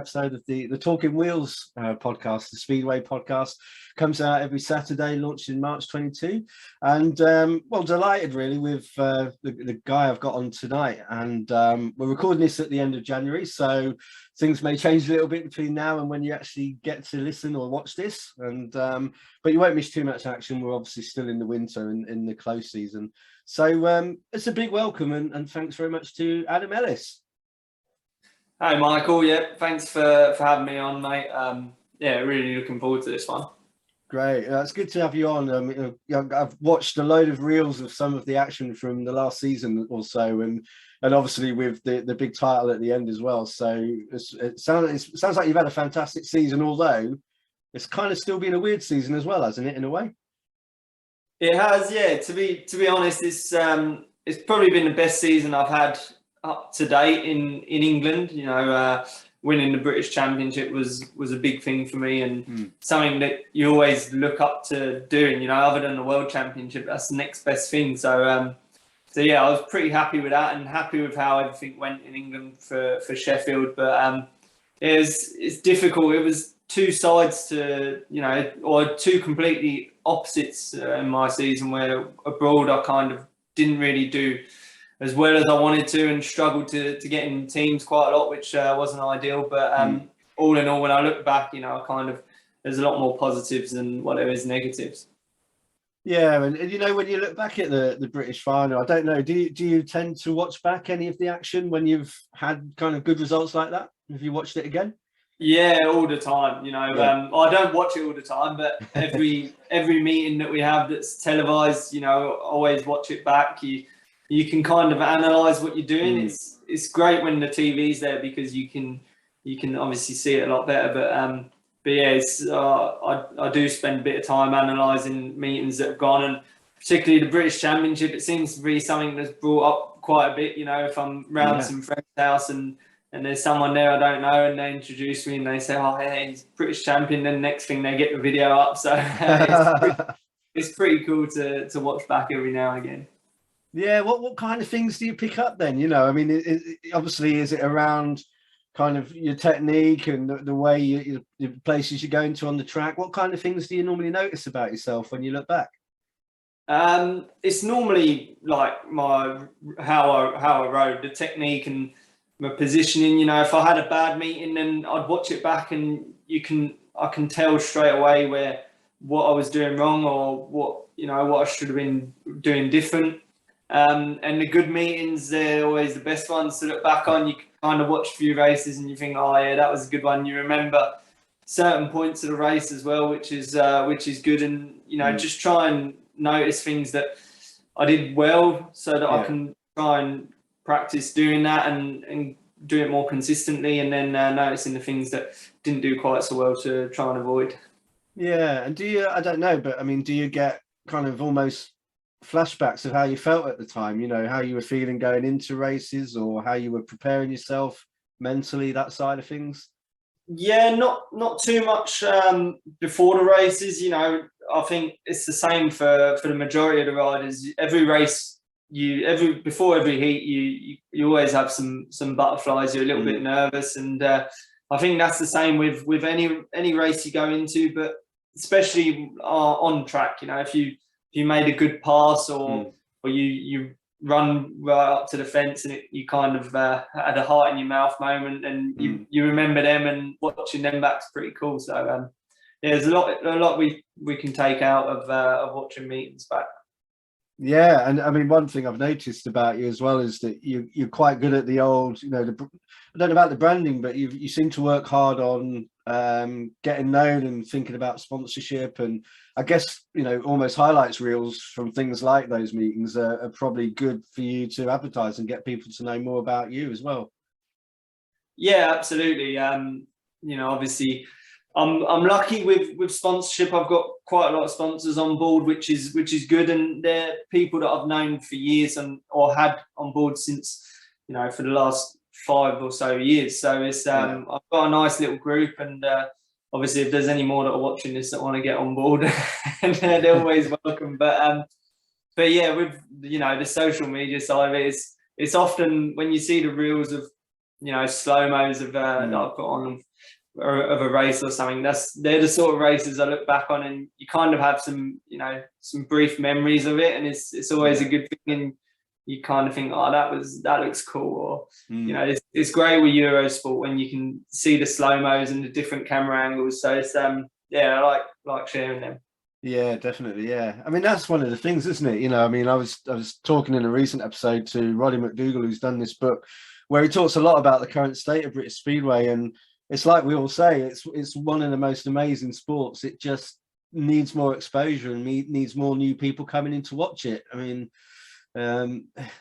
episode of the Talking Wheels podcast, the Speedway podcast. Comes out every Saturday, launched in March 22. And well, delighted really with the guy I've got on tonight. And we're recording this at the end of January, so things may change a little bit between now and when you actually get to listen or watch this. And but you won't miss too much action. We're obviously still in the winter and in the close season. So it's a big welcome and thanks very much to Adam Ellis. Hi, Michael. Yeah, thanks for having me on, mate. Yeah, really looking forward to this one. Great. It's good to have you on. I've watched a load of reels of some of the action from the last season or so, and obviously with the big title at the end as well. So it sounds like you've had a fantastic season, although it's kind of still been a weird season as well, hasn't it, in a way? It has, yeah. To be honest, it's probably been the best season I've had up to date in England. You know, winning the British Championship was a big thing for me, and something that you always look up to doing. You know, other than the World Championship, that's the next best thing. So yeah, I was pretty happy with that, and happy with how everything went in England for Sheffield. But it's difficult. It was two sides to, you know, or two completely opposites in my season, where abroad I kind of didn't really do as well as I wanted to, and struggled to get in teams quite a lot, which wasn't ideal. But all in all, when I look back, you know, there's a lot more positives than what there is negatives. Yeah, and you know, when you look back at the British final, I don't know, do you tend to watch back any of the action when you've had kind of good results like that? Have you watched it again? Yeah, all the time. You know, yeah. I don't watch it all the time, but every meeting that we have that's televised, you know, always watch it back. You can kind of analyse what you're doing. It's great when the TV's there, because you can obviously see it a lot better. But yeah, I do spend a bit of time analysing meetings that have gone, and particularly the British Championship. It seems to be something that's brought up quite a bit. You know, if I'm round some friend's house and there's someone there I don't know, and they introduce me and they say, "Oh, hey, he's British champion," then next thing they get the video up. So it's pretty cool to watch back every now and again. Yeah, what kind of things do you pick up then? You know, I mean, obviously, is it around kind of your technique and the way the places you go into on the track? What kind of things do you normally notice about yourself when you look back? It's normally like how I rode, the technique and my positioning. You know, if I had a bad meeting, then I'd watch it back, and I can tell straight away what I was doing wrong, or what I should have been doing different. And the good meetings, they're always the best ones to look back on. You can kind of watch a few races and you think, oh yeah, that was a good one. You remember certain points of the race as well, which is good. And, you know, just try and notice things that I did well, so that I can try and practice doing that and do it more consistently, and then noticing the things that didn't do quite so well to try and avoid. Yeah, and I don't know, but I mean, do you get kind of almost flashbacks of how you felt at the time, you know, how you were feeling going into races, or how you were preparing yourself mentally, that side of things? Yeah, not too much before the races. You know, I think it's the same for the majority of the riders. Every race, before every heat, you always have some butterflies. You're a little bit nervous, and I think that's the same with any race you go into, but especially on track. You know, if you made a good pass, or you run right up to the fence, and you kind of had a heart in your mouth moment, and you remember them, and watching them back's pretty cool. So yeah, there's a lot we can take out of watching meetings back. Yeah, and I mean, one thing I've noticed about you as well is that you're quite good at the old, you know, I don't know about the branding, but you seem to work hard on getting known and thinking about sponsorship. And I guess, you know, almost highlights reels from things like those meetings are probably good for you to advertise and get people to know more about you as well. Yeah, absolutely. You know, obviously, I'm lucky with sponsorship. I've got quite a lot of sponsors on board, which is good, and they're people that I've known for years or had on board since, you know, for the last 5 or so years. So it's I've got a nice little group, and obviously if there's any more that are watching this that want to get on board, they're always welcome. But yeah, with, you know, the social media side of it, it's often when you see the reels of, you know, slow-mos of that I've got on, of a race or something. They're the sort of races I look back on, and you kind of have some, you know, some brief memories of it, and it's always a good thing. And you kind of think, oh, that looks cool, or you know, it's great with Eurosport when you can see the slow-mos and the different camera angles. So it's yeah, I like sharing them. Yeah, definitely. Yeah, I mean, that's one of the things, isn't it? You know, I mean, I was talking in a recent episode to Roddy McDougall, who's done this book, where he talks a lot about the current state of British Speedway, and it's like we all say, it's one of the most amazing sports. It just needs more exposure and needs more new people coming in to watch it. I mean,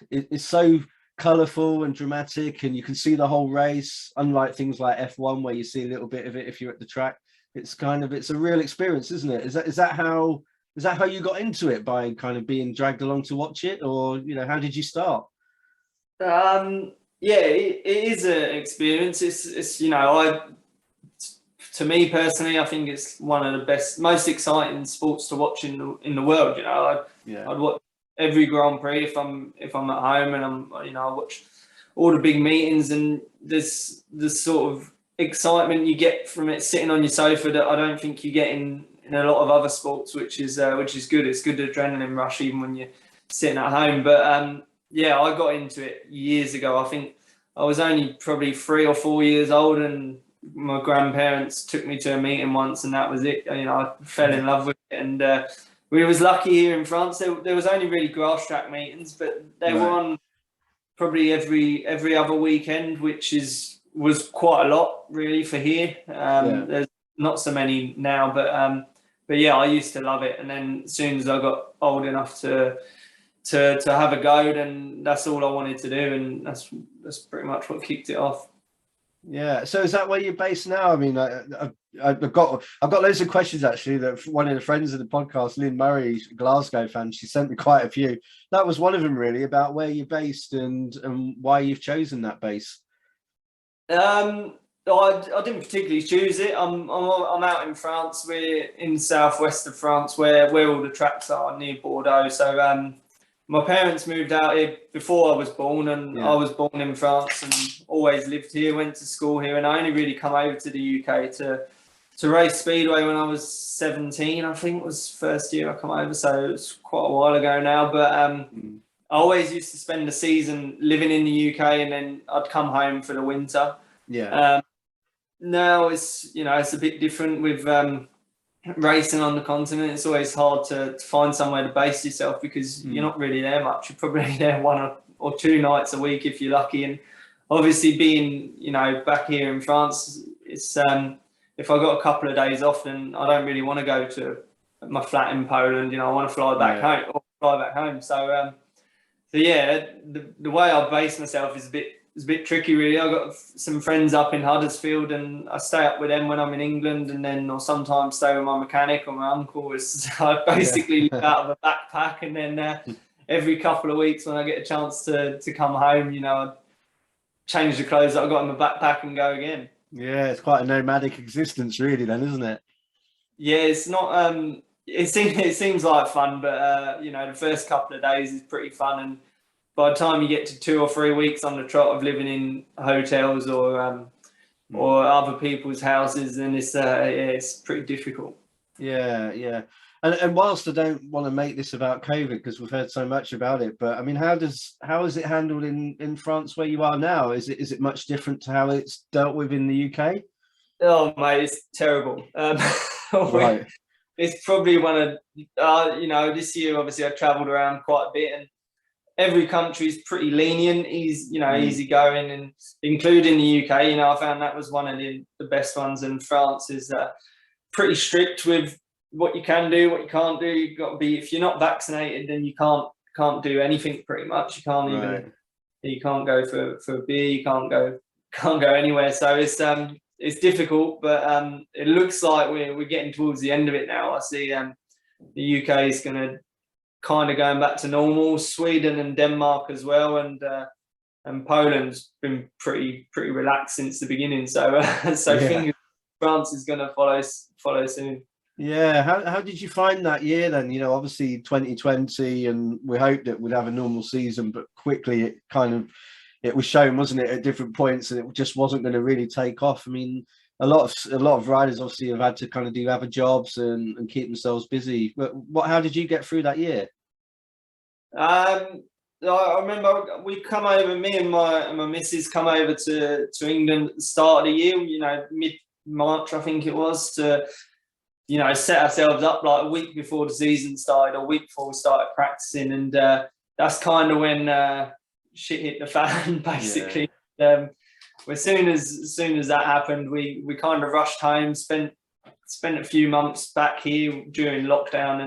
it's so colourful and dramatic, and you can see the whole race, unlike things like F1 where you see a little bit of it if you're at the track. It's a real experience, isn't it? Is that how you got into it, by kind of being dragged along to watch it, or, you know, how did you start? Yeah, it is an experience. It's you know, to me personally, I think it's one of the best, most exciting sports to watch in the world. You know, I'd watch every Grand Prix if I'm at home, and I watch all the big meetings, and there's sort of excitement you get from it sitting on your sofa that I don't think you get in a lot of other sports, which is good. It's good adrenaline rush even when you're sitting at home. But yeah, I got into it years ago. I think I was only probably 3 or 4 years old, and my grandparents took me to a meeting once, and that was it. You know, I fell in love with it, and we was lucky here in France. There was only really grass track meetings, but they were on probably every other weekend, which was quite a lot really for here. There's not so many now, but yeah, I used to love it. And then as soon as I got old enough to have a go, then that's all I wanted to do, and that's pretty much what kicked it off. Yeah. So is that where you're based now? I mean, I've got loads of questions actually. That one of the friends of the podcast, Lynn Murray, Glasgow fan, she sent me quite a few. That was one of them, really, about where you're based and why you've chosen that base. I didn't particularly choose it. I'm out in France. We're in southwest of France, where all the tracks are, near Bordeaux. So my parents moved out here before I was born, and I was born in France and always lived here, went to school here, and I only really come over to the UK to race speedway when I was 17. I think it was first year I come over, so it's quite a while ago now. But I always used to spend the season living in the UK, and then I'd come home for the winter. Yeah. Now it's a bit different with racing on the continent. It's always hard to find somewhere to base yourself, because you're not really there much. You're probably there 1 or 2 nights a week if you're lucky. And obviously being, you know, back here in France, it's if I got a couple of days off, then I don't really want to go to my flat in Poland. You know, I want to fly back home. So yeah, the way I base myself is a bit tricky, really. I've got some friends up in Huddersfield, and I stay up with them when I'm in England, and then or sometimes stay with my mechanic or my uncle. I basically live out of a backpack, and then every couple of weeks when I get a chance to come home, you know, I change the clothes that I got in my backpack and go again. Yeah, it's quite a nomadic existence, really, then, isn't it? Yeah, it's not. It seems like fun, but you know, the first couple of days is pretty fun, and by the time you get to 2 or 3 weeks on the trot of living in hotels or other people's houses, then it's pretty difficult. Yeah. And whilst I don't want to make this about COVID, because we've heard so much about it, but I mean, how is it handled in France where you are now? Is it much different to how it's dealt with in the UK? Oh mate, it's terrible. Right. It's probably one of you know, this year obviously I travelled around quite a bit, and every country is pretty lenient, easy going, and including the UK. You know, I found that was one of the best ones. And France is pretty strict with what you can do, what you can't do. You've got to be, if you're not vaccinated, then you can't do anything pretty much. You can't even you can't go for a beer. You can't go anywhere. So it's difficult, but it looks like we're getting towards the end of it now. I see the UK is going to kind of going back to normal. Sweden and Denmark as well, and Poland's been pretty relaxed since the beginning. So fingers France is going to follow soon. Yeah. How did you find that year then? You know, obviously 2020, and we hoped that we'd have a normal season, but quickly it was shown, wasn't it, at different points, and it just wasn't going to really take off. I mean, a lot of riders obviously have had to kind of do other jobs and keep themselves busy. But how did you get through that year? I remember we come over, me and my missus come over to England at the start of the year, you know, mid-March, I think it was, to, you know, set ourselves up like a week before the season started, a week before we started practicing. And that's kind of when shit hit the fan, basically. Yeah. As soon as that happened, we kind of rushed home, spent a few months back here during lockdown,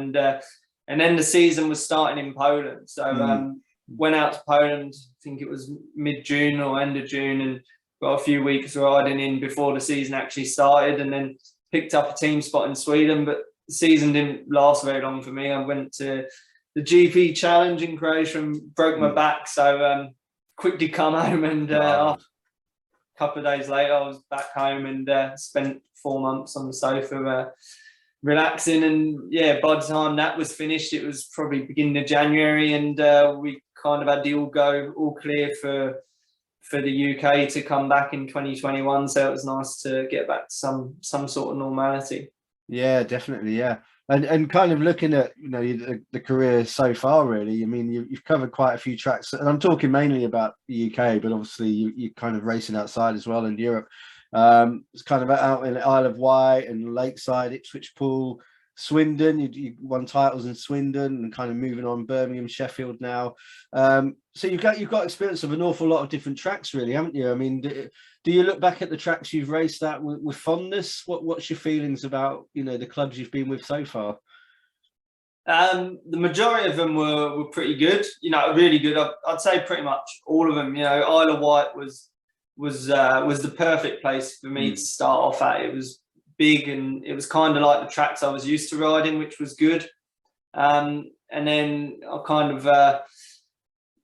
and then the season was starting in Poland. So went out to Poland, I think it was mid-June or end of June, and got a few weeks riding in before the season actually started, and then picked up a team spot in Sweden. But the season didn't last very long for me. I went to the GP Challenge in Croatia and broke my back, so quickly come home, and a couple of days later I was back home and spent 4 months on the sofa relaxing. And yeah, by the time that was finished, it was probably beginning of January, and we kind of had the all clear for the UK to come back in 2021. So it was nice to get back to some sort of normality. Yeah, definitely. Yeah. And kind of looking at, you know, the career so far, really, I mean, you've covered quite a few tracks, and I'm talking mainly about the UK, but obviously you're kind of racing outside as well in Europe. It's kind of out in Isle of Wight and Lakeside, Ipswich Pool, Swindon. You won titles in Swindon, and kind of moving on Birmingham, Sheffield now. So you've got experience of an awful lot of different tracks, really, haven't you? I mean, do you look back at the tracks you've raced at with fondness? What's your feelings about, you know, the clubs you've been with so far? The majority of them were pretty good, you know, really good. I'd say pretty much all of them. You know, Isle of Wight was the perfect place for me to start off at. It was big, and it was kind of like the tracks I was used to riding, which was good. And then I kind of,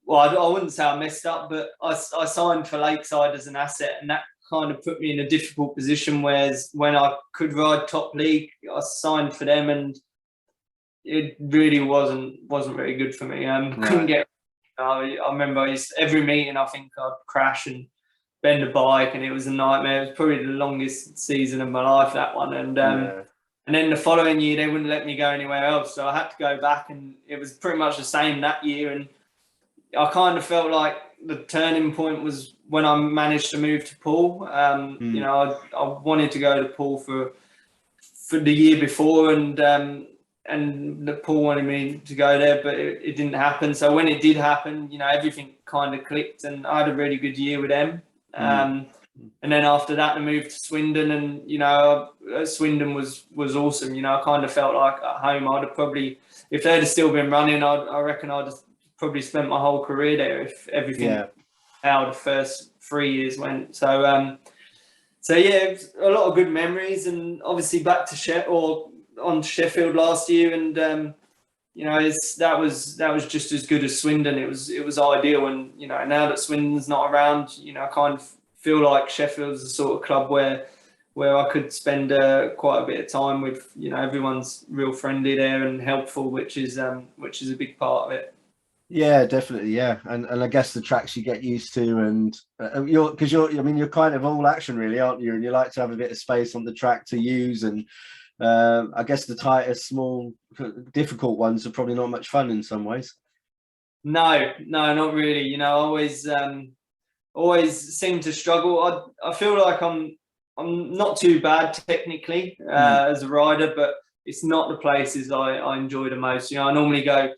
well, I wouldn't say I messed up, but I signed for Lakeside as an asset, and that kind of put me in a difficult position. Whereas when I could ride top league, I signed for them, and it really wasn't very good for me. Couldn't get. I remember every meeting, I think I'd crash and bend a bike, and it was a nightmare. It was probably the longest season of my life, that one. And then the following year they wouldn't let me go anywhere else, so I had to go back, and it was pretty much the same that year. And I kind of felt like the turning point was when I managed to move to Poole. You know, I wanted to go to Poole for the year before, and the Poole wanted me to go there, but it didn't happen. So when it did happen, you know, everything kind of clicked, and I had a really good year with them. And then after that, I moved to Swindon, and, you know, Swindon was awesome. You know, I kind of felt like at home. I'd have probably, if they'd have still been running, I reckon I'd have probably spent my whole career there if everything how the first 3 years went. So yeah, it was a lot of good memories, and obviously back to on Sheffield last year, and you know, that was just as good as Swindon. It was ideal, and, you know, now that Swindon's not around, you know, I kind of feel like Sheffield's the sort of club where I could spend quite a bit of time with. You know, everyone's real friendly there and helpful, which is a big part of it. Yeah, definitely. Yeah, and I guess the tracks you get used to, and you're kind of all action, really, aren't you? And you like to have a bit of space on the track to use, and I guess the tighter, small, difficult ones are probably not much fun in some ways. No, not really. You know, I always seem to struggle. I feel like I'm not too bad technically as a rider, but it's not the places I enjoy the most. You know, I normally go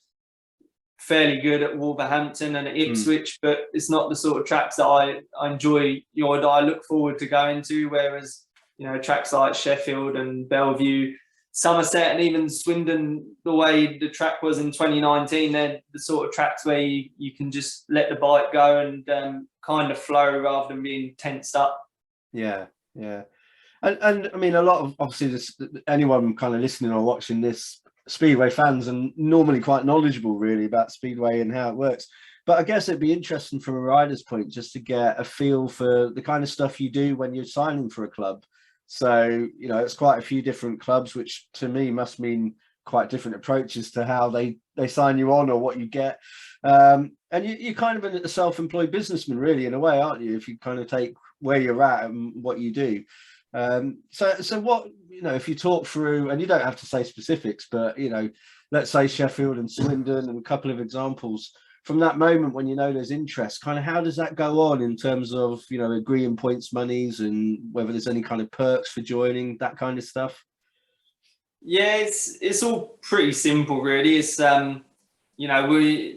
fairly good at Wolverhampton and at Ipswich, but it's not the sort of tracks that I enjoy, you know, that I look forward to going to. Whereas, you know, tracks like Sheffield and Bellevue, Somerset, and even Swindon, the way the track was in 2019, they're the sort of tracks where you can just let the bike go and kind of flow rather than being tensed up. Yeah. And I mean, a lot of, obviously, anyone kind of listening or watching this, Speedway fans, and normally quite knowledgeable really about Speedway and how it works. But I guess it'd be interesting from a rider's point just to get a feel for the kind of stuff you do when you're signing for a club. So, you know, it's quite a few different clubs, which to me must mean quite different approaches to how they sign you on or what you get. And you're kind of a self-employed businessman, really, in a way, aren't you? If you kind of take where you're at and what you do. So what, if you talk through, and you don't have to say specifics, but let's say Sheffield and Swindon and a couple of examples from that moment when there's interest, kind of how does that go on in terms of agreeing points monies and whether there's any kind of perks for joining, that kind of stuff? Yeah, it's all pretty simple, really. It's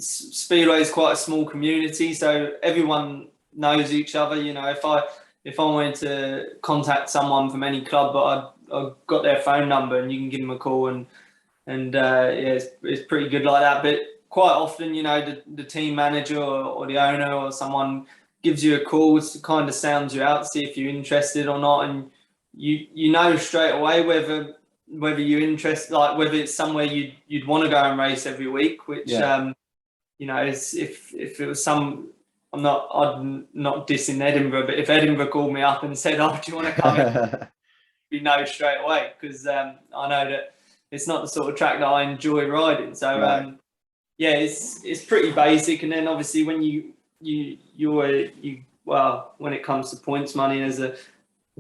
Speedway is quite a small community, so everyone knows each other. If I wanted to contact someone from any club, but I've got their phone number and you can give them a call, and it's pretty good like that. But quite often, the team manager or the owner or someone gives you a call to kind of sounds you out, see if you're interested or not, and you know straight away whether you're interested, like whether it's somewhere you'd want to go and race every week, which is if it was some. I'm not dissing Edinburgh, but if Edinburgh called me up and said, "Oh, do you want to come in?" you know straight away, because I know that it's not the sort of track that I enjoy riding. So right. It's pretty basic. And then obviously when when it comes to points money, there's a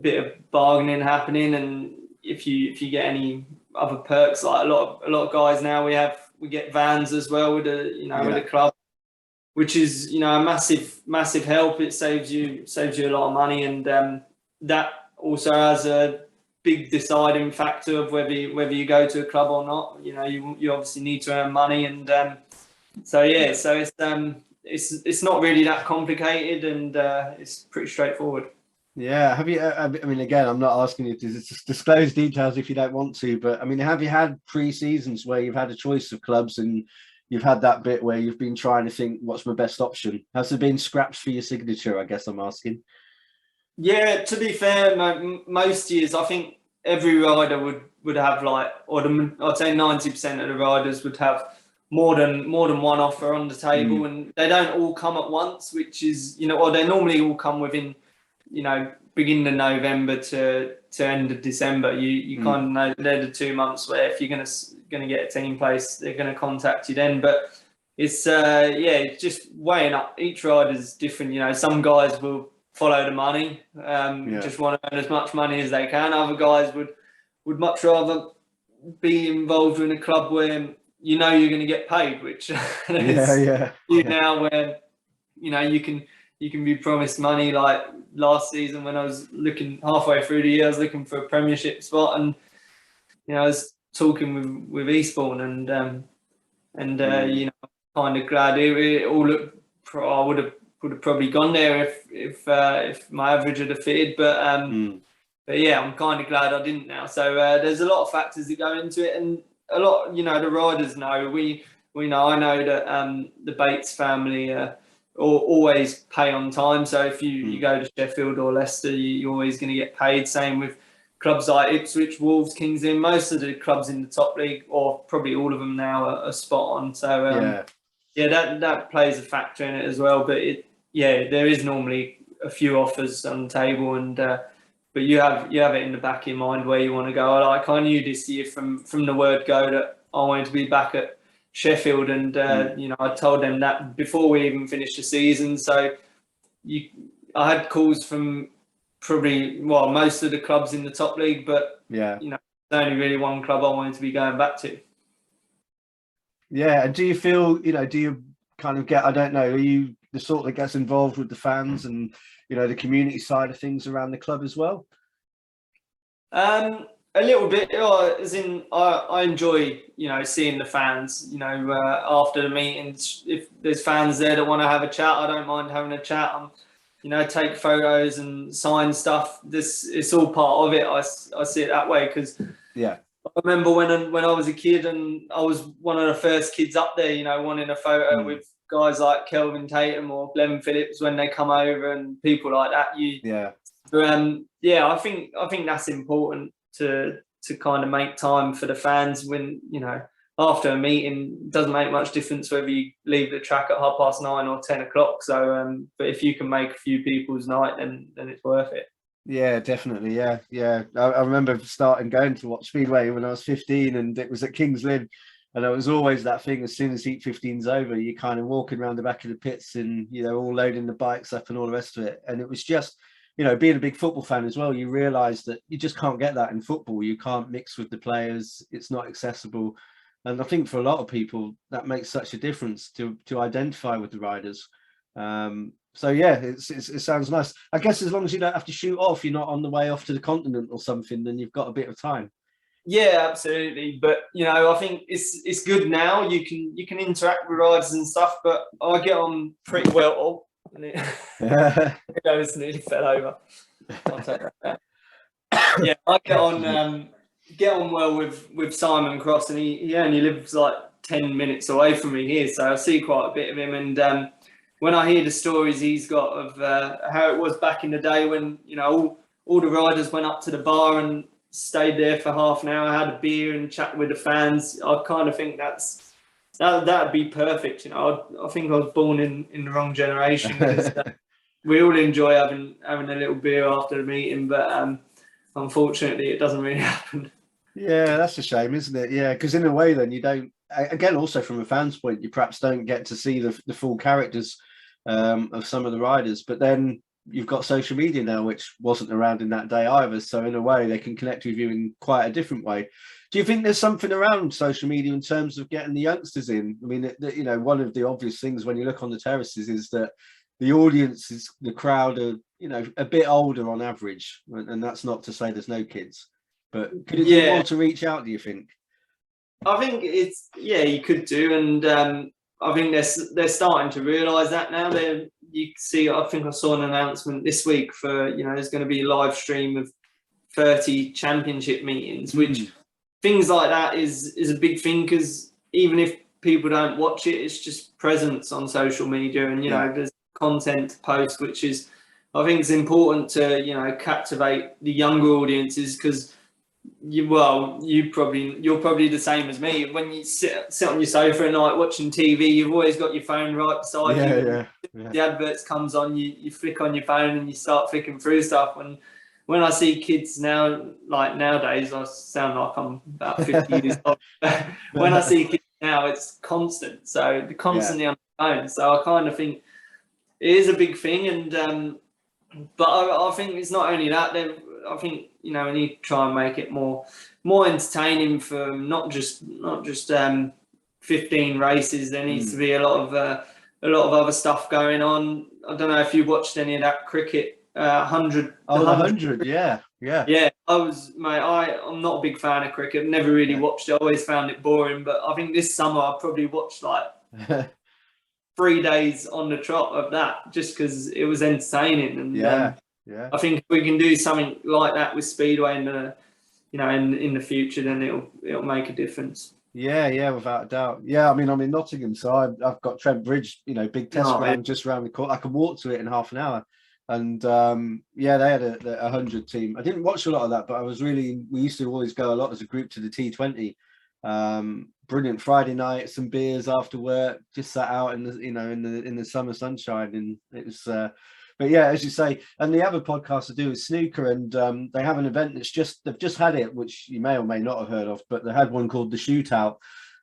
bit of bargaining happening, and if you get any other perks, like a lot of guys now, we get vans as well with with the club, which is a massive help. It saves you a lot of money, and that also has a big deciding factor of whether you go to a club or not. You obviously need to earn money, and so it's not really that complicated, and it's pretty straightforward. Yeah. Have you? I mean, again, I'm not asking you to disclose details if you don't want to, but I mean, have you had pre-seasons where you've had a choice of clubs and you've had that bit where you've been trying to think, what's my best option? Has there been scraps for your signature, I guess I'm asking? Yeah, to be fair, most years, I think every rider would have I'd say 90% of the riders would have more than one offer on the table, and they don't all come at once, which is, or they normally all come within, beginning of November to end of December. You kind of know they're the 2 months where if you're gonna get a team place, they're gonna contact you then. But it's it's just weighing up. Each rider's different. Some guys will follow the money, just want to earn as much money as they can. Other guys would much rather be involved in a club where you're going to get paid, which now where you can be promised money. Like last season when I was looking halfway through the year, I was looking for a Premiership spot, and I was talking with Eastbourne, and kind of glad it all looked. I would have probably gone there if my average had fitted, but yeah, I'm kind of glad I didn't now. So there's a lot of factors that go into it, and a lot, the riders know. We know. I know that the Bates family always pay on time. So if you go to Sheffield or Leicester, you're always going to get paid. Same with clubs like Ipswich, Wolves, Kings Lynn. Most of the clubs in the top league, or probably all of them now, are spot on. So that plays a factor in it as well. But there is normally a few offers on the table, and but you have it in the back of your mind where you want to go. Like I knew this year from the word go that I wanted to be back at Sheffield, and I told them that before we even finished the season. So I had calls from probably most of the clubs in the top league, but there's only really one club I wanted to be going back to. Yeah, and do you feel do you kind of get, I don't know, are you the sort that gets involved with the fans and the community side of things around the club as well? A little bit, as in I enjoy seeing the fans. After the meetings, if there's fans there that want to have a chat, I don't mind having a chat. Take photos and sign stuff. It's all part of it. I see it that way, because I remember when I was a kid and I was one of the first kids up there, wanting a photo with guys like Kelvin Tatum or Glenn Phillips when they come over, and people like that. I think that's important to kind of make time for the fans when, after a meeting. It doesn't make much difference whether you leave the track at 9:30 or 10 o'clock. So, but if you can make a few people's night, then it's worth it. Yeah, definitely. Yeah. I remember starting going to watch Speedway when I was 15, and it was at Kings Lynn. And there was always that thing, as soon as Heat 15's over, you're kind of walking around the back of the pits and, all loading the bikes up and all the rest of it. And it was just you know, being a big football fan as well, you realise that you just can't get that in football. You can't mix with the players. It's not accessible. And I think for a lot of people, that makes such a difference to identify with the riders. So yeah, it sounds nice. I guess as long as you don't have to shoot off, you're not on the way off to the continent or something, then you've got a bit of time. Yeah, absolutely. But you know, I think it's good now. You can interact with riders and stuff. But I get on pretty well. Oh, and it goes nearly fell over. I'll take that. Yeah, I get on well with Simon Cross, and he only lives like 10 minutes away from me here, so I see quite a bit of him. And when I hear the stories he's got of how it was back in the day when, you know, all the riders went up to the bar and stayed there for half an hour, had a beer and chat with the fans, I kind of think that'd be perfect. You know, I think I was born in the wrong generation, because we all enjoy having a little beer after the meeting, but unfortunately it doesn't really happen. Yeah, that's a shame, isn't it? Yeah, because in a way then you don't, again, also from a fan's point, you perhaps don't get to see the full characters of some of the riders, but then you've got social media now, which wasn't around in that day either. So in a way, they can connect with you in quite a different way. Do you think there's something around social media in terms of getting the youngsters in? I mean, you know, one of the obvious things when you look on the terraces is that the audience is, the crowd are, you know, a bit older on average, and that's not to say there's no kids, but could it do more to reach out, do you think? I think you could do, and I think they're starting to realise that now. You see, I think I saw an announcement this week for, you know, there's going to be a live stream of 30 championship meetings, which things like that is a big thing, because even if people don't watch it, it's just presence on social media, and you know, there's content to post, which is, I think it's important to, you know, captivate the younger audiences, because you're probably the same as me. When you sit on your sofa at night watching TV, you've always got your phone right beside you. Yeah. The adverts comes on, you flick on your phone and you start flicking through stuff. And when I see kids now, like nowadays, I sound like I'm about 50 years old. When I see kids now, it's constant. So they're constantly on the phone. So I kind of think it is a big thing. And but I think it's not only that. I think, you know, we need to try and make it more entertaining for not just 15 races. There needs to be a lot of other stuff going on. I don't know if you watched any of that cricket 100. Oh, the 100, yeah. I'm not a big fan of cricket. Never really watched it. I always found it boring. But I think this summer I probably watched like 3 days on the trot of that, just because it was entertaining. And I think if we can do something like that with Speedway in the future, then it'll make a difference. Yeah, without a doubt. Yeah, I mean, I'm in Nottingham, so I've got Trent Bridge, you know, big test ground just around the corner. I can walk to it in half an hour. And they had a 100 team. I didn't watch a lot of that, but we used to always go a lot as a group to the T20. Brilliant Friday night, some beers after work, just sat out in the summer sunshine, and it was. But yeah, as you say, and the other podcast to do is snooker, and they have an event they've just had it, which you may or may not have heard of, but they had one called the Shootout,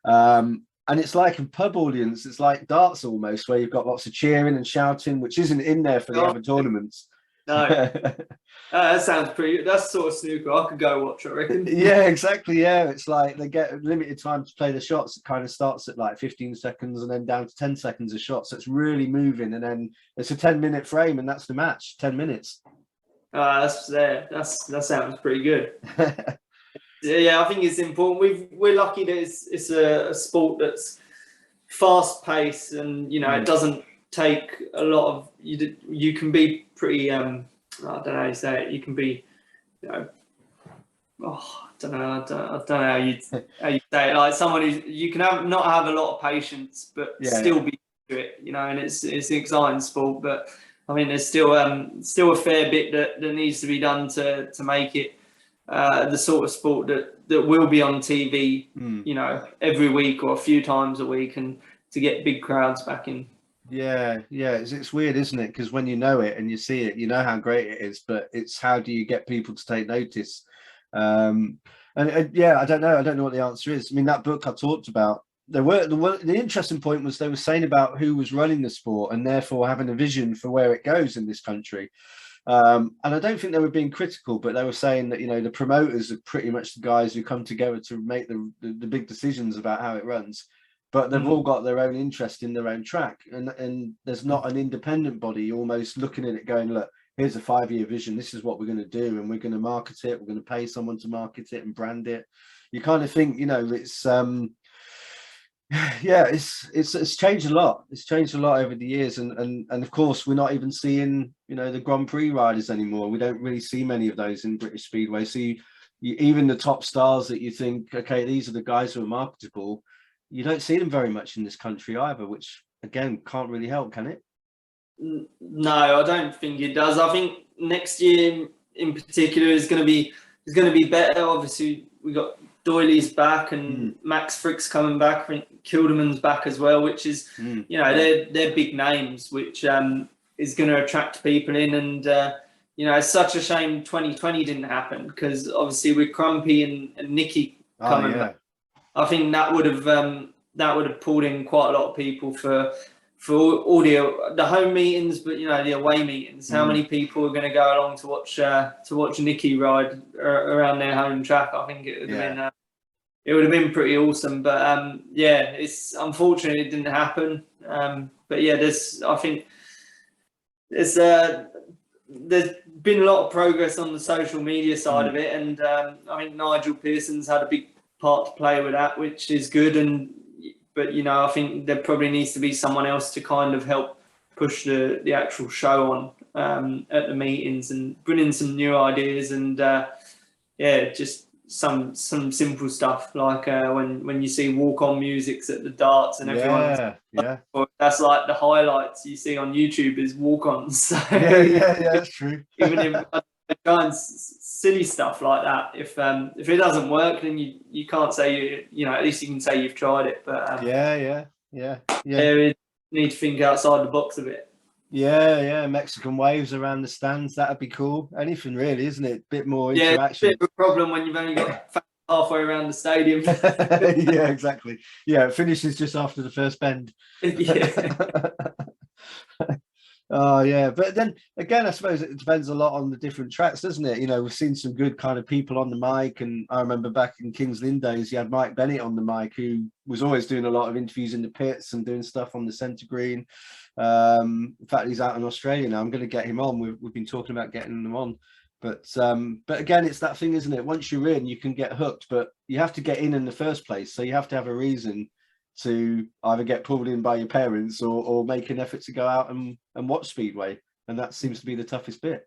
and it's like a pub audience. It's like darts almost, where you've got lots of cheering and shouting, which isn't in there for the other tournaments. No, that sounds pretty good. That's sort of snooker I could go watch, I reckon. Yeah, exactly. Yeah, it's like they get limited time to play the shots. It kind of starts at like 15 seconds and then down to 10 seconds a shot. So it's really moving, and then it's a 10-minute frame, and that's the match. 10 minutes. That sounds pretty good. Yeah, I think it's important. We're lucky that it's a sport that's fast paced, and you know, it doesn't take a lot of you can be pretty I don't know how you say it. You can be, you know, I don't know how you say it. Like someone who you can not have a lot of patience, but still be to it. You know, and it's an exciting sport. But I mean, there's still a fair bit that needs to be done to make it the sort of sport that will be on TV. You know, every week or a few times a week, and to get big crowds back in. Yeah, it's weird, isn't it? Because when you know it and you see it, you know how great it is, but it's how do you get people to take notice? I don't know what the answer is. I mean, that book I talked about, the interesting point was they were saying about who was running the sport and therefore having a vision for where it goes in this country. And I don't think they were being critical, but they were saying that, the promoters are pretty much the guys who come together to make the big decisions about how it runs. But they've all got their own interest in their own track. And there's not an independent body almost looking at it going, look, here's a 5-year vision. This is what we're going to do. And we're going to market it. We're going to pay someone to market it and brand it. You kind of think, it's yeah, it's changed a lot. It's changed a lot over the years, and of course we're not even seeing the Grand Prix riders anymore. We don't really see many of those in British Speedway. So you even the top stars that you think, okay, these are the guys who are marketable, you don't see them very much in this country either, which again can't really help, can it? No, I don't think it does. I think next year in particular is going to be better. Obviously, we got Doyley's back and Max Frick's coming back. I think Kilderman's back as well, which is they're big names, which is going to attract people in. And it's such a shame 2020 didn't happen, because obviously with Crumpy and Nicky coming back, I think that would have pulled in quite a lot of people for the home meetings, but the away meetings. How many people are going to go along to watch Nicky ride around their home track? I think it would have been pretty awesome. But it's unfortunate it didn't happen. But yeah, I think there's been a lot of progress on the social media side of it, and I think Nigel Pearson's had a big part to play with that, which is good. But I think there probably needs to be someone else to kind of help push the actual show on at the meetings and bring in some new ideas and just some simple stuff like when you see walk-on musics at the darts and everyone. That's like the highlights you see on YouTube is walk-ons. So that's true. Even if kind of silly stuff like that. If it doesn't work, then you can't say at least you can say you've tried it. But we need to think outside the box a bit. Mexican waves around the stands, that'd be cool. Anything really, isn't it? Bit more interaction. It's a bit of a problem when you've only got halfway around the stadium. Yeah, exactly. It finishes just after the first bend. Oh yeah, but then again, I suppose it depends a lot on the different tracks, doesn't it? We've seen some good kind of people on the mic, and I remember back in Kings Lynn days, you had Mike Bennett on the mic, who was always doing a lot of interviews in the pits and doing stuff on the centre green. In fact, he's out in Australia now. I'm going to get him on. We've been talking about getting them on, but again, it's that thing, isn't it? Once you're in, you can get hooked, but you have to get in the first place, so you have to have a reason to either get pulled in by your parents or make an effort to go out and watch Speedway, and that seems to be the toughest bit.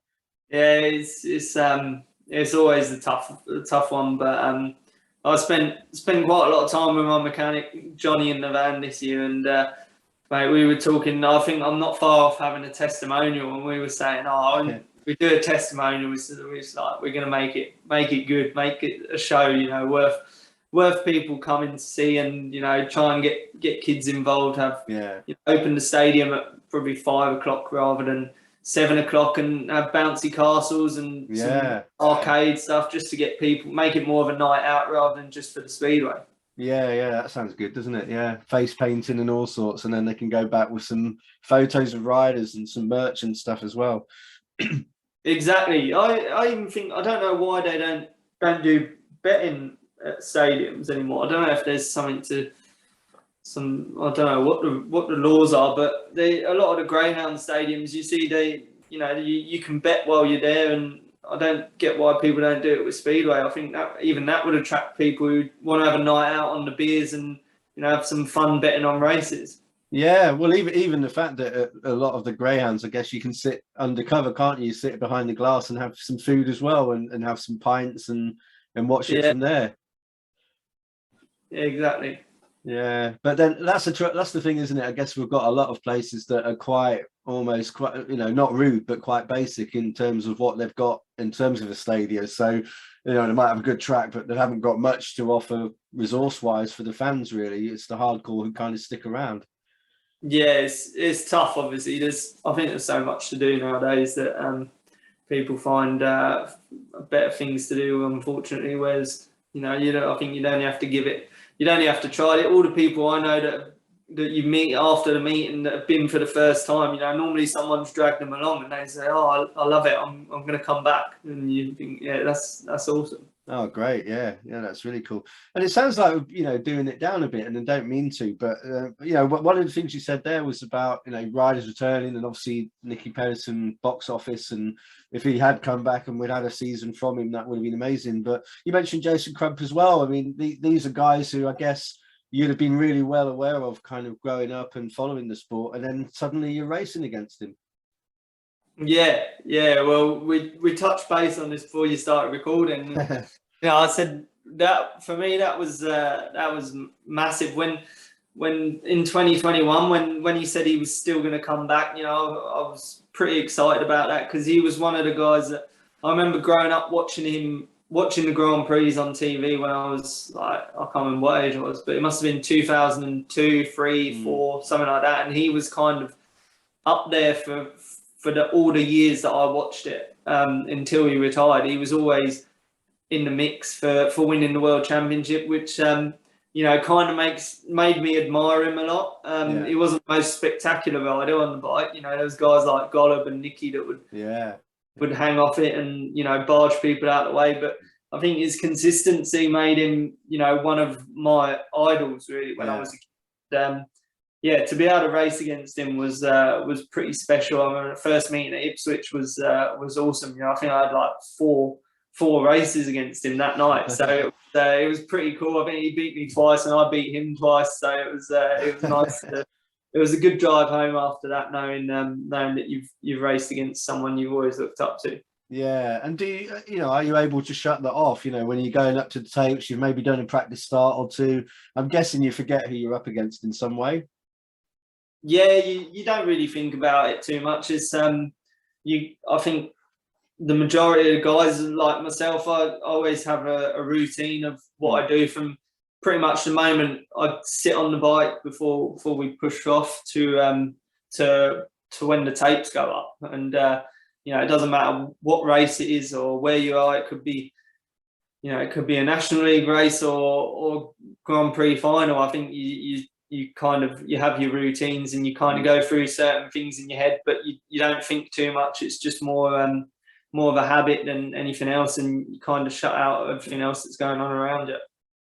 Yeah, it's always the tough one, but I spent quite a lot of time with my mechanic Johnny in the van this year, and mate, we were talking. I think I'm not far off having a testimonial, and we were saying, we do a testimonial. It's like we're going to make it good, make it a show, worth people coming to see, and try and get kids involved. Open the stadium at probably 5 o'clock rather than 7 o'clock, and have bouncy castles and some arcade stuff, just to get people, make it more of a night out rather than just for the speedway. That sounds good, doesn't it? Face painting and all sorts, and then they can go back with some photos of riders and some merch and stuff as well. Exactly. I even think, I don't know why they don't do betting at stadiums anymore. I don't know if there's I don't know what the laws are, but a lot of the Greyhound stadiums, you see you can bet while you're there, and I don't get why people don't do it with Speedway. I think that would attract people who want to have a night out on the beers and have some fun betting on races. Yeah, well, even the fact that a lot of the Greyhounds, I guess you can sit undercover, can't you? Sit behind the glass and have some food as well, and have some pints and watch it from there. Yeah, exactly. Yeah, but then that's the thing, isn't it? I guess we've got a lot of places that are almost quite not rude, but quite basic in terms of what they've got in terms of a stadium. So they might have a good track, but they haven't got much to offer resource-wise for the fans. Really, it's the hardcore who kind of stick around. Yeah, it's tough. Obviously, I think there's so much to do nowadays that people find better things to do. Unfortunately, whereas I think you'd only have to give it. You'd only have to try it. All the people I know that you meet after the meeting that have been for the first time. You know, normally someone's dragged them along and they say, "Oh, I love it. I'm going to come back." And you think, yeah, that's awesome. Oh, great. Yeah, that's really cool. And it sounds like, doing it down a bit, and I don't mean to, but, one of the things you said there was about, riders returning, and obviously Nicky Pedersen box office, and if he had come back and we'd had a season from him, that would have been amazing. But you mentioned Jason Crump as well. I mean, these are guys who I guess you'd have been really well aware of kind of growing up and following the sport, and then suddenly you're racing against him. Yeah. Well, we touched base on this before you started recording. I said that for me that was massive when in 2021 when he said he was still going to come back. I was pretty excited about that because he was one of the guys that I remember growing up watching the Grand Prix on TV when I was like, I can't remember what age it was, but it must have been 2002, 3, 4, something like that, and he was kind of up there for all the years that I watched it until he retired. He was always in the mix for winning the World Championship, which kind of made me admire him a lot. He wasn't the most spectacular rider on the bike. There was guys like Golub and Nicky that would hang off it and barge people out of the way. But I think his consistency made him one of my idols really when I was a kid. To be able to race against him was pretty special. I remember the first meeting at Ipswich was awesome. I think I had like four races against him that night, so it was pretty cool. I think he beat me twice and I beat him twice, so it was nice. It was a good drive home after that, knowing that you've raced against someone you've always looked up to. Yeah, and do you are you able to shut that off? When you're going up to the tapes, you've maybe done a practice start or two. I'm guessing you forget who you're up against in some way. Yeah, you don't really think about it too much. It's I think the majority of the guys like myself, I always have a routine of what I do from pretty much the moment I sit on the bike before we push off to when the tapes go up. And it doesn't matter what race it is or where you are. It could be a National League race or Grand Prix final. I think you have your routines and you kind of go through certain things in your head, but you don't think too much. It's just more of a habit than anything else, and you kind of shut out everything else that's going on around you.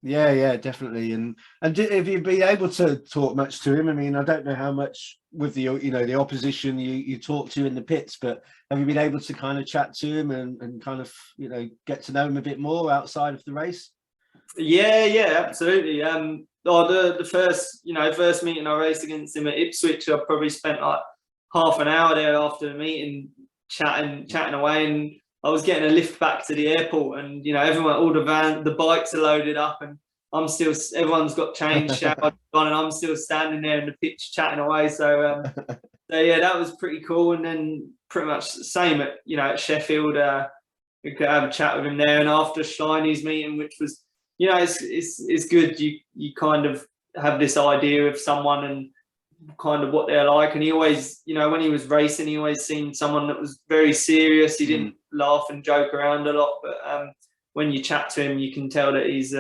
Yeah, definitely. And have you been able to talk much to him? I mean, I don't know how much with the opposition you talk to in the pits, but have you been able to kind of chat to him and kind of get to know him a bit more outside of the race? Yeah, absolutely. The first meeting I raced against him at Ipswich, I probably spent like half an hour there after the meeting chatting away, and I was getting a lift back to the airport, and all the bikes are loaded up, and everyone's got changed, showered on, and I'm still standing there in the pitch chatting away. So yeah, that was pretty cool. And then pretty much the same at Sheffield, we could have a chat with him there, and after Schleiny's meeting, which was it's good. You kind of have this idea of someone and kind of what they're like, and he always, when he was racing, he always seemed someone that was very serious. He didn't laugh and joke around a lot, but when you chat to him, you can tell that he's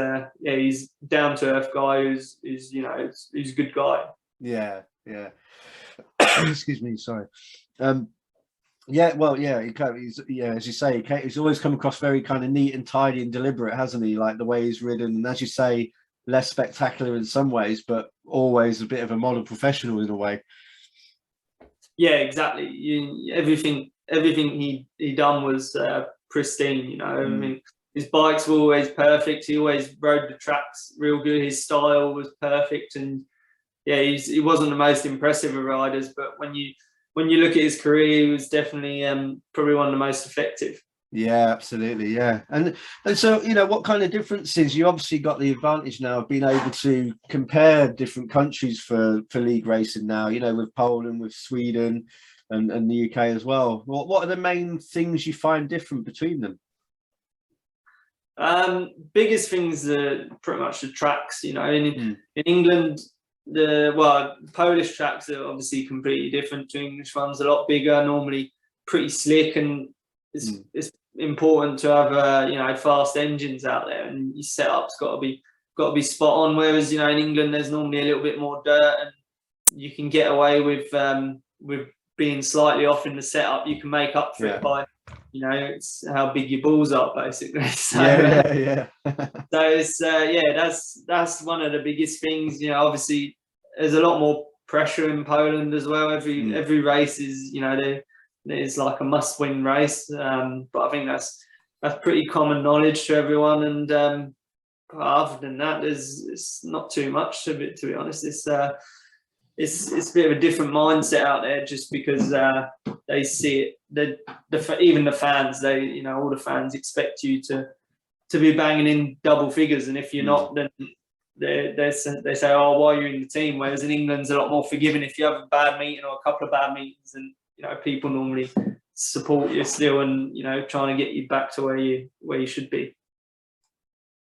down to earth guy who's a good guy. Yeah. Excuse me, sorry. As you say, he's always come across very kind of neat and tidy and deliberate, hasn't he? Like the way he's ridden, and as you say, less spectacular in some ways, but always a bit of a model professional in a way. Yeah, exactly. Everything he done was pristine. I mean, his bikes were always perfect. He always rode the tracks real good. His style was perfect, and he wasn't the most impressive of riders, but when you look at his career, he was definitely probably one of the most effective. Yeah, absolutely. Yeah. And so, what kind of differences? You obviously got the advantage now of being able to compare different countries for league racing now, with Poland, with Sweden and the UK as well. What are the main things you find different between them? Biggest things are pretty much the tracks. In England, the Polish tracks are obviously completely different to English ones. A lot bigger, normally pretty slick, and it's important to have fast engines out there, and your setup's got to be spot on. Whereas in England, there's normally a little bit more dirt, and you can get away with being slightly off in the setup. You can make up for it by, you know, it's how big your balls are, basically. So, yeah. So it's that's one of the biggest things. You know, obviously there's a lot more pressure in Poland as well. Every race is, you know, there's like a must-win race. But I think that's pretty common knowledge to everyone. And other than that, it's not too much of it, to be honest. It's a bit of a different mindset out there, just because they see it. Even the fans, you know, all the fans expect you to be banging in double figures, and if you're not, then they say, oh, why are you in the team? Whereas in England's a lot more forgiving. If you have a bad meeting or a couple of bad meetings, and you know, people normally support you still, and you know, trying to get you back to where you should be.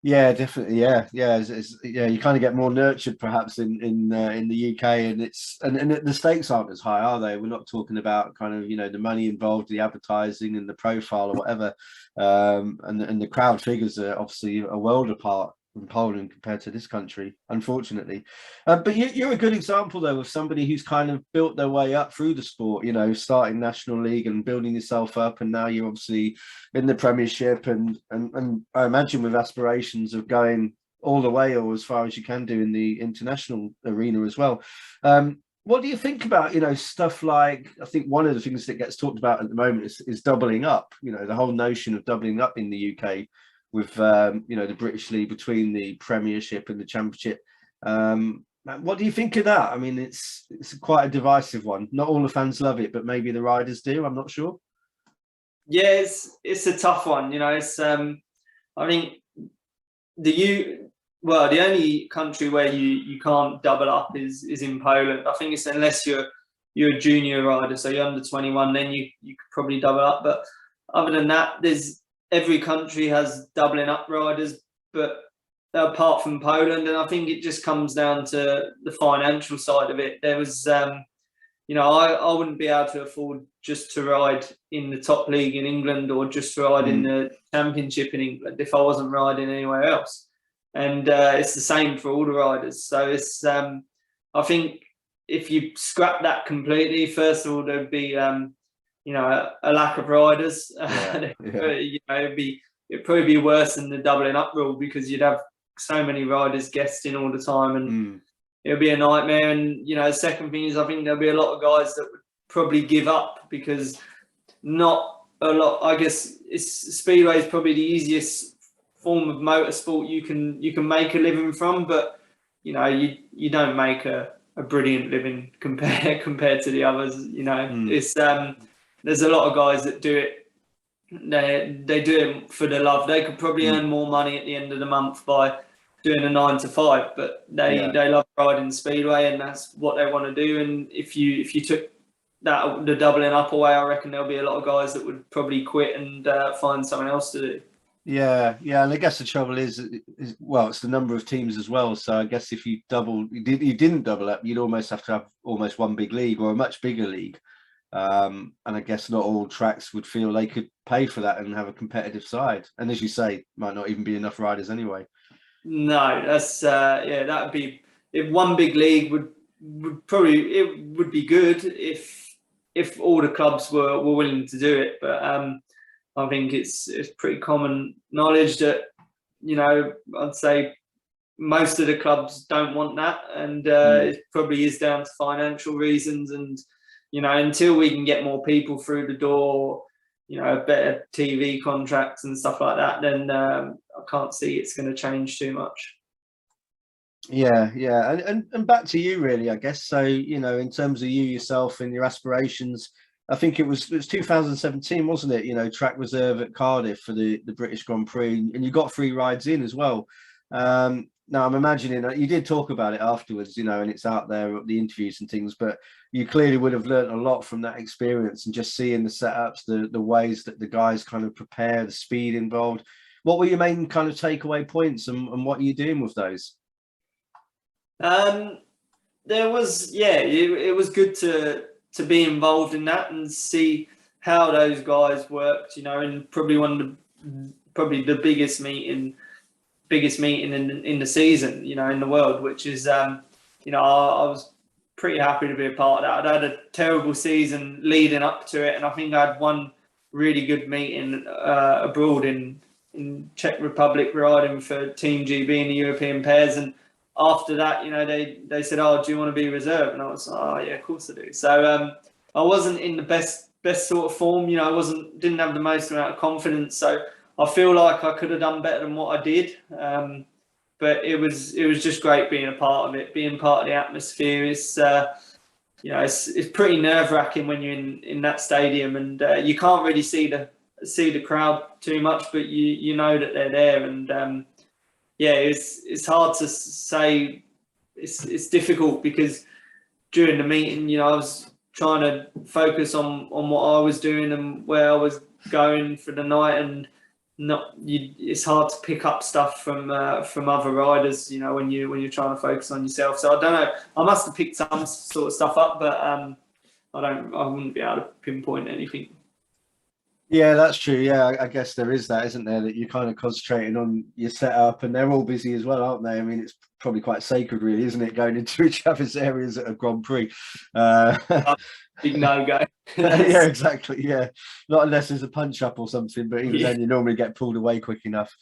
Yeah, definitely. Yeah. You kind of get more nurtured perhaps in the UK, and the stakes aren't as high, are they? We're not talking about kind of, you know, the money involved, the advertising and the profile or whatever, and the crowd figures are obviously a world apart in Poland compared to this country, unfortunately. But you're a good example though of somebody who's kind of built their way up through the sport, you know, starting National League and building yourself up, and now you're obviously in the Premiership, and I imagine with aspirations of going all the way or as far as you can do in the international arena as well. What do you think about, you know, stuff like, I think one of the things that gets talked about at the moment is doubling up, you know, the whole notion of doubling up in the UK with, you know, the British League between the Premiership and the Championship. What do you think of that? I mean, it's quite a divisive one. Not all the fans love it, but maybe the riders do. I'm not sure. Yeah, it's a tough one. You know, it's I think the only country where you can't double up is in Poland. I think it's unless you're a junior rider, so you're under 21, then you could probably double up. But other than that, every country has doubling up riders, but apart from Poland, and I think it just comes down to the financial side of it. There was, you know, I wouldn't be able to afford just to ride in the top league in England or just to ride in the Championship in England if I wasn't riding anywhere else. And it's the same for all the riders. So it's, I think if you scrap that completely, first of all, there'd be, you know, a lack of riders. You know, it'd probably be worse than the doubling up rule, because you'd have so many riders guesting all the time, and it'll be a nightmare. And you know, the second thing is, I think there'll be a lot of guys that would probably give up, because not a lot. I guess Speedway is probably the easiest form of motorsport you can make a living from, but you know, you don't make a brilliant living compared to the others. You know, it's there's a lot of guys that do it. They do it for the love. They could probably earn more money at the end of the month by doing a 9 to 5, but they love riding Speedway, and that's what they want to do. And if you took the doubling up away, I reckon there'll be a lot of guys that would probably quit and find something else to do. Yeah, and I guess the trouble is well, it's the number of teams as well. So I guess if you didn't double up, you'd almost have to have almost one big league or a much bigger league. And I guess not all tracks would feel they could pay for that and have a competitive side. And as you say, might not even be enough riders anyway. No, that's that would be, if one big league would probably, it would be good if all the clubs were willing to do it. But I think it's pretty common knowledge that, you know, I'd say most of the clubs don't want that, and it probably is down to financial reasons. And you know, until we can get more people through the door, you know, better TV contracts and stuff like that, then I can't see it's going to change too much. Yeah, and back to you really, I guess. So, you know, in terms of you yourself and your aspirations, I think it was 2017, wasn't it? You know, track reserve at Cardiff for the British Grand Prix, and you got 3 rides in as well. Now I'm imagining that you did talk about it afterwards, you know, and it's out there at the interviews and things, but you clearly would have learned a lot from that experience, and just seeing the setups, the ways that the guys kind of prepare, the speed involved. What were your main kind of takeaway points, and what are you doing with those? There was, it was good to be involved in that and see how those guys worked, you know, and probably the biggest meeting in the season, you know, in the world, which is, you know, I was pretty happy to be a part of that. I'd had a terrible season leading up to it, and I think I had one really good meeting abroad in Czech Republic, riding for Team GB in the European pairs. And after that, you know, they said, "Oh, do you want to be reserve?" And I was like, "Oh yeah, of course I do." So I wasn't in the best sort of form. You know, didn't have the most amount of confidence. So I feel like I could have done better than what I did. But it was just great being a part of it, being part of the atmosphere. It's you know, it's pretty nerve-wracking when you're in that stadium, and you can't really see the crowd too much, but you know that they're there. And yeah, it's hard to say. It's difficult because during the meeting, you know, I was trying to focus on what I was doing and where I was going for the night, and it's hard to pick up stuff from other riders, you know, when you're trying to focus on yourself. So I don't know, I must have picked some sort of stuff up, but I wouldn't be able to pinpoint anything. Yeah, that's true. Yeah, I guess there is that, isn't there, that you're kind of concentrating on your setup, and they're all busy as well, aren't they? I mean, it's probably quite sacred, really, isn't it, going into each other's areas at a Grand Prix? Big no-go. Yeah, exactly. Yeah, not unless there's a punch up or something, but even then you normally get pulled away quick enough.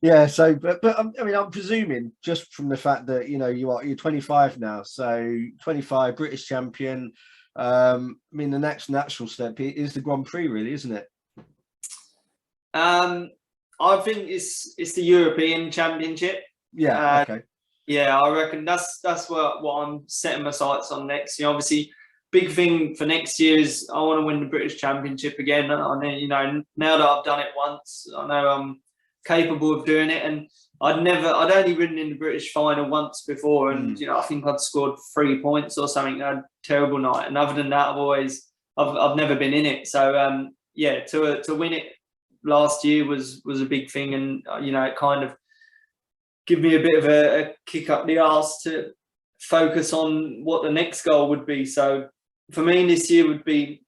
Yeah, so but I mean, I'm presuming just from the fact that, you know, you're 25 now, so 25, British champion. I mean, the next natural step is the Grand Prix, really, isn't it? I think it's the European Championship. Yeah. Okay. Yeah, I reckon that's what I'm setting my sights on next. You know, obviously, big thing for next year is I want to win the British Championship again. I know, you know, now that I've done it once, I know I'm capable of doing it. And I'd only ridden in the British final once before, and you know, I think I'd scored 3 points or something. I had a terrible night, and other than that, I've never been in it. So yeah, to win it last year was a big thing, and you know, it kind of give me a bit of a kick up the arse to focus on what the next goal would be. So for me this year would be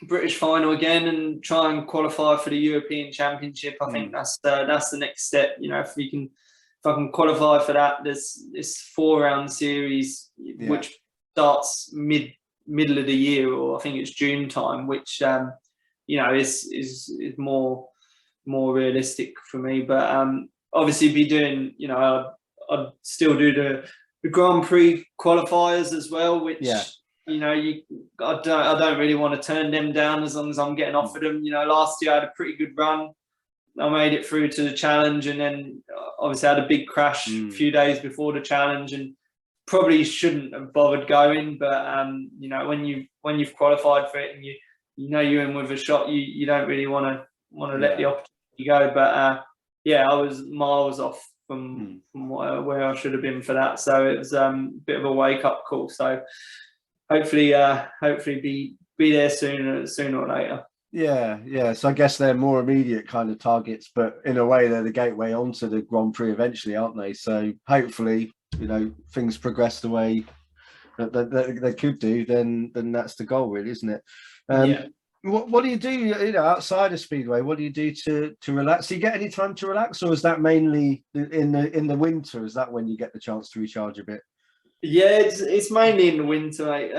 British final again and try and qualify for the European Championship. I think that's the next step. You know, if I can qualify for that, there's this 4-round series which starts middle of the year, or I think it's June time, which you know is more realistic for me. But obviously be doing, you know, I'd still do the Grand Prix qualifiers as well, which you know, I don't really want to turn them down as long as I'm getting offered them. You know, last year I had a pretty good run. I made it through to the challenge, and then obviously I had a big crash a few days before the challenge, and probably shouldn't have bothered going. But you know, when you've qualified for it and you know you're in with a shot, you don't really want to let the opportunity go. But yeah, I was miles off from where I should have been for that. So it was a bit of a wake up call. So hopefully be there sooner or later. Yeah. So I guess they're more immediate kind of targets, but in a way they're the gateway onto the Grand Prix eventually, aren't they? So hopefully, you know, things progress the way that they could do, then that's the goal, really, isn't it? What do you do, you know, outside of Speedway? What do you do to relax? Do you get any time to relax, or is that mainly in the winter? Is that when you get the chance to recharge a bit? Yeah, it's mainly in the winter, mate.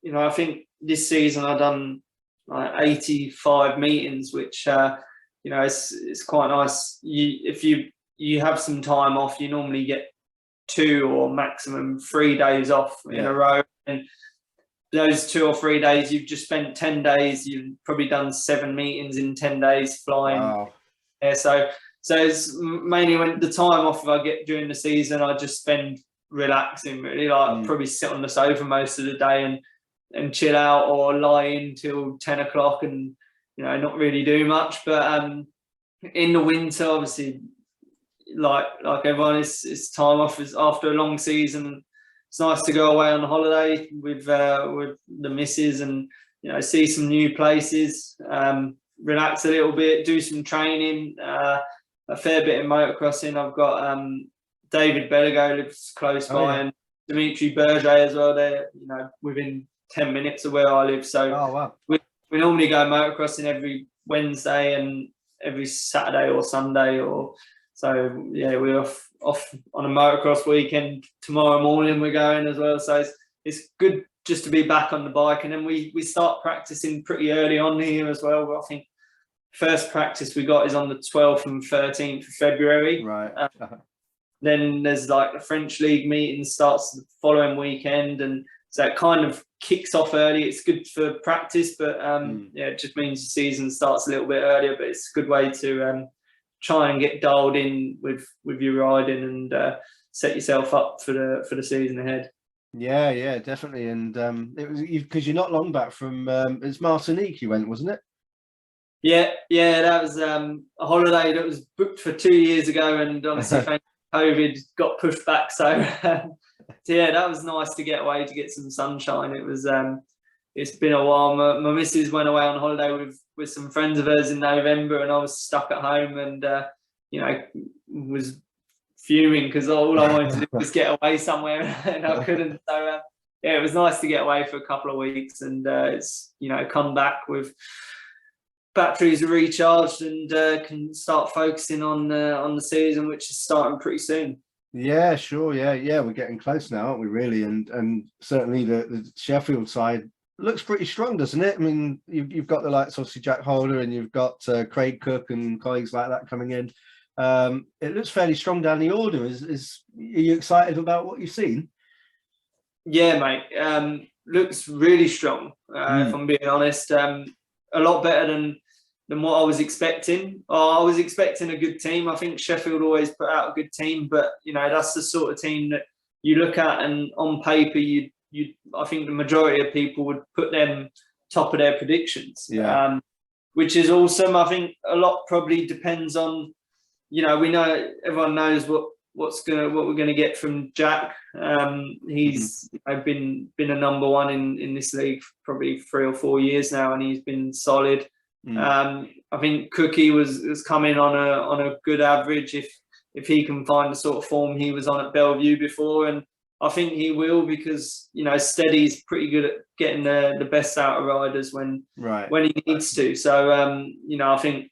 You know, I think this season I've done like 85 meetings, which you know, it's quite nice. If you have some time off, you normally get 2 or maximum 3 days off in a row, and those 2 or 3 days you've just spent 10 days. You've probably done 7 meetings in 10 days flying. Wow. Yeah, so it's mainly when the time off I get during the season, I just spend relaxing, really. Like probably sit on the sofa most of the day and chill out, or lie in till 10 o'clock and, you know, not really do much. But in the winter, obviously, like everyone, it's time off. Is after a long season, it's nice to go away on holiday with the missus and, you know, see some new places, relax a little bit, do some training, a fair bit of motocrossing. I've got David Bellego lives close by, and Dimitri Berger as well. They're, you know, within 10 minutes of where I live. So we normally go motocrossing every Wednesday and every Saturday or Sunday, or so. Yeah, we're off off on a motocross weekend. Tomorrow morning we're going as well. So it's good just to be back on the bike. And then we start practicing pretty early on here as well. I think first practice we got is on the 12th and 13th of February. Right. Then there's like the French League meeting starts the following weekend. And so it kind of kicks off early. It's good for practice, but yeah, it just means the season starts a little bit earlier. But it's a good way to try and get dialed in with your riding and set yourself up for the season ahead. Yeah, definitely. And it was because you're not long back from it's Martinique you went, wasn't it? Yeah, that was a holiday that was booked for 2 years ago, and obviously thanks to COVID got pushed back. So yeah, that was nice to get away to get some sunshine. It was it's been a while. My missus went away on holiday with some friends of hers in November, and I was stuck at home and was fuming because all I wanted to do was get away somewhere and I couldn't. So yeah, it was nice to get away for a couple of weeks, and it's come back with batteries are recharged and can start focusing on the season, which is starting pretty soon. Yeah, sure. Yeah, we're getting close now, aren't we? Really, and certainly the Sheffield side looks pretty strong, doesn't it? I mean, you've got the likes, obviously Jack Holder, and you've got Craig Cook and colleagues like that coming in. It looks fairly strong down the order. Are you excited about what you've seen? Yeah, mate. Looks really strong. If I'm being honest, a lot better than what I was expecting. I was expecting a good team. I think Sheffield always put out a good team, but that's the sort of team that you look at, and on paper, I think the majority of people would put them top of their predictions. Yeah. Which is awesome. I think a lot probably depends on, we know everyone knows what we're gonna get from Jack. He's been a number one in this league for probably 3 or 4 years now, and he's been solid. I think Cookie was coming on a good average if he can find the sort of form he was on at Bellevue before, and I think he will, because Steady's pretty good at getting the best out of riders when he needs to. So I think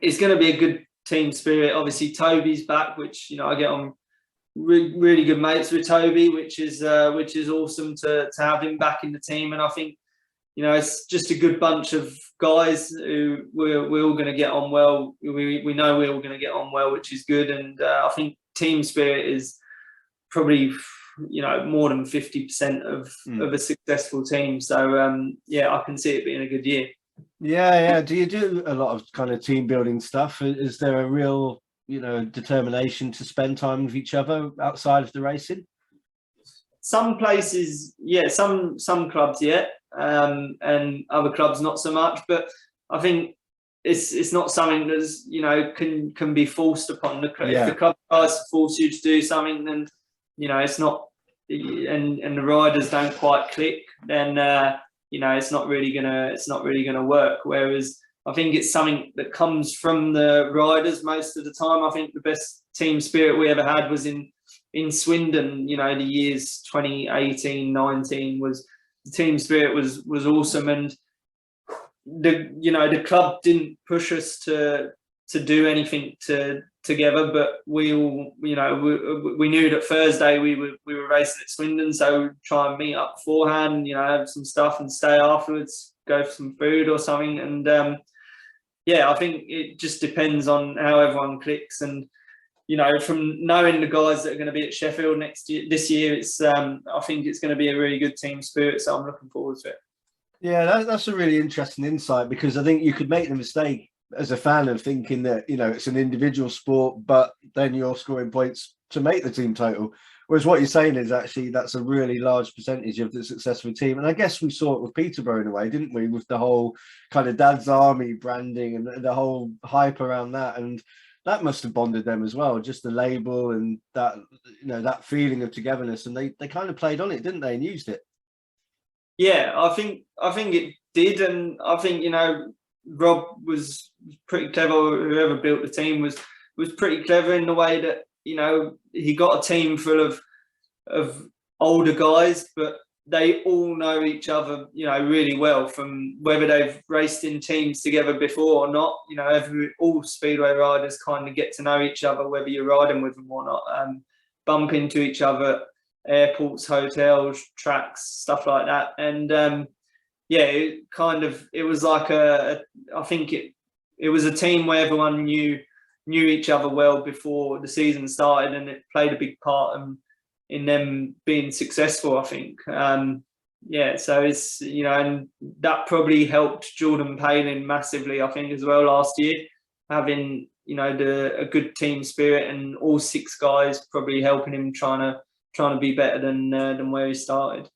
it's going to be a good team spirit. Obviously Toby's back, which I get on really good mates with Toby, which is awesome to have him back in the team. And I think it's just a good bunch of guys who we're all going to get on well. We know we're all going to get on well, which is good. And I think team spirit is probably more than 50% of a successful team. So I can see it being a good year. Yeah. Do you do a lot of kind of team building stuff? Is there a real determination to spend time with each other outside of the racing? Some places, yeah. Some clubs, yeah. And other clubs not so much, but I think it's not something that's can be forced upon the club. If the club tries to force you to do something, then it's not, and the riders don't quite click, then it's not really gonna work. Whereas I think it's something that comes from the riders most of the time. I think the best team spirit we ever had was in Swindon. The years 2018, 19 was. The team spirit was awesome, and the club didn't push us to do anything together, but we all we knew that Thursday we were racing at Swindon, so we'd try and meet up beforehand, have some stuff and stay afterwards, go for some food or something. And I think it just depends on how everyone clicks. And from knowing the guys that are going to be at Sheffield this year, it's I think it's going to be a really good team spirit. So I'm looking forward to it. Yeah, that's a really interesting insight, because I think you could make the mistake as a fan of thinking that it's an individual sport, but then you're scoring points to make the team total. Whereas what you're saying is actually that's a really large percentage of the success of a team. And I guess we saw it with Peterborough in a way, didn't we? With the whole kind of Dad's Army branding and the whole hype around that. And that must have bonded them as well, just the label and that, that feeling of togetherness. And they kind of played on it, didn't they, and used it? Yeah, I think it did. And I think, Rob was pretty clever. Whoever built the team was pretty clever in the way that, he got a team full of older guys, but they all know each other, you know, really well, from whether they've raced in teams together before or not. You know, all speedway riders kind of get to know each other, whether you're riding with them or not. Bump into each other at airports, hotels, tracks, stuff like that. And yeah, it was like I think it was a team where everyone knew each other well before the season started, and it played a big part in them being successful, I think. Yeah, so it's, you know, and that probably helped Jordan Palin massively, I think, as well last year, having, you know, a good team spirit, and all 6 guys probably helping him trying to be better than where he started.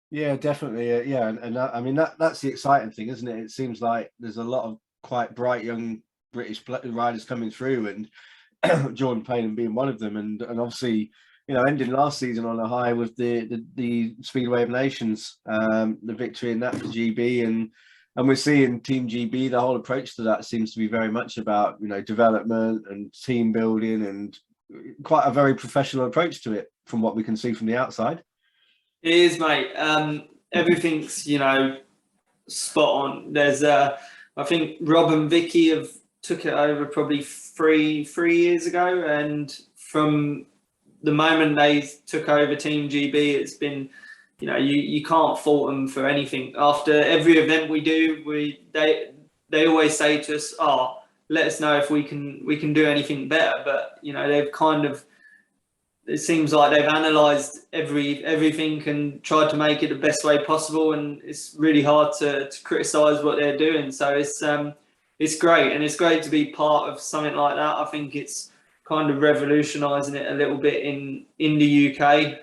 Yeah, definitely. Yeah, and I mean that's the exciting thing, isn't it? It seems like there's a lot of quite bright young British riders coming through, and Jordan Palin being one of them, and obviously, you know, ending last season on a high with the Speedway of Nations, the victory in that for GB, and we're seeing Team GB. The whole approach to that seems to be very much about, you know, development and team building, and quite a very professional approach to it from what we can see from the outside. It is, mate. Everything's, you know, spot on. There's I think Rob and Vicky have took it over probably three years ago, and from the moment they took over Team GB, it's been, you know, you can't fault them for anything. After every event we do, they always say to us, "Oh, let us know if we can do anything better." But, you know, they've kind of, it seems like they've analysed everything and tried to make it the best way possible, and it's really hard to criticise what they're doing. So it's great, and it's great to be part of something like that. I think it's kind of revolutionising it a little bit in the UK,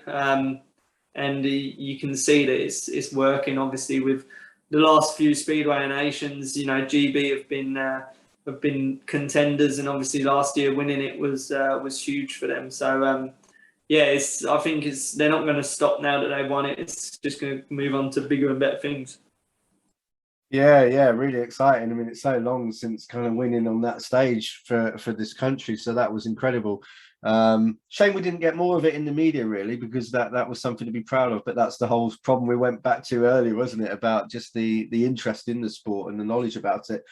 and you can see that it's working. Obviously, with the last few Speedway Nations, you know, GB have been contenders, and obviously last year winning it was huge for them. So yeah, I think they're not going to stop now that they've won it. It's just going to move on to bigger and better things. Yeah, really exciting. I mean, it's so long since kind of winning on that stage for this country, so that was incredible. Shame we didn't get more of it in the media, really, because that was something to be proud of. But that's the whole problem we went back to earlier, wasn't it? About just the interest in the sport and the knowledge about it.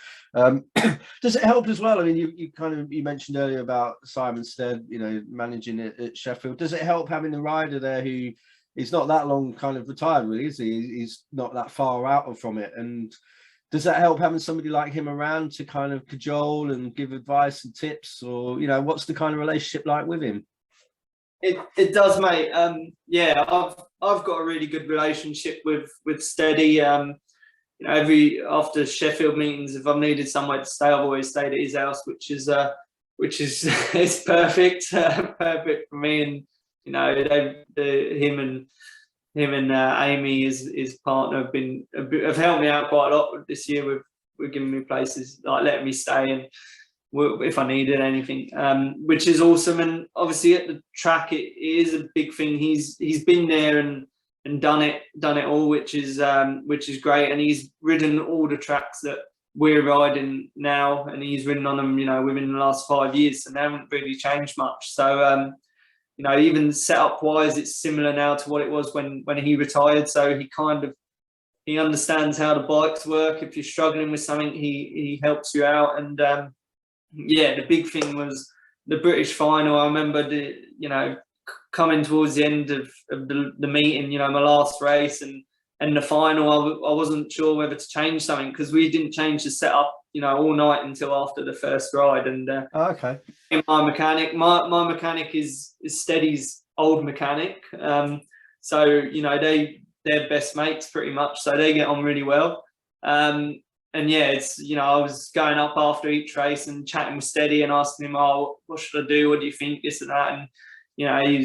Does it help as well? I mean, you mentioned earlier about Simon Stead, you know, managing it at Sheffield. Does it help having the rider there who is not that long kind of retired, really, is he? He's not that far out from it. And does that help having somebody like him around to kind of cajole and give advice and tips, or, you know, what's the kind of relationship like with him? It does, mate. Yeah, I've got a really good relationship with Steady. You know, after Sheffield meetings, if I've needed somewhere to stay, I've always stayed at his house, which is it's perfect, perfect for me. And, you know, him and Amy, his partner, have helped me out quite a lot this year with giving me places, like letting me stay, and if I needed anything, which is awesome. And obviously at the track, it is a big thing. He's been there and done it all, which is great. And he's ridden all the tracks that we're riding now, and he's ridden on them, you know, within the last 5 years, and they haven't really changed much. So you know, even setup wise, it's similar now to what it was when he retired. So he understands how the bikes work. If you're struggling with something, he helps you out. And yeah, the big thing was the British final. I remember coming towards the end of the meeting, you know, my last race and the final, I wasn't sure whether to change something, because we didn't change the setup, you know, all night until after the first ride. And okay, my mechanic is Steady's old mechanic, so, you know, they're best mates pretty much, so they get on really well. And yeah, it's, you know, I was going up after each race and chatting with Steady and asking him, "Oh, what should I do? What do you think? This and that." And, you know, he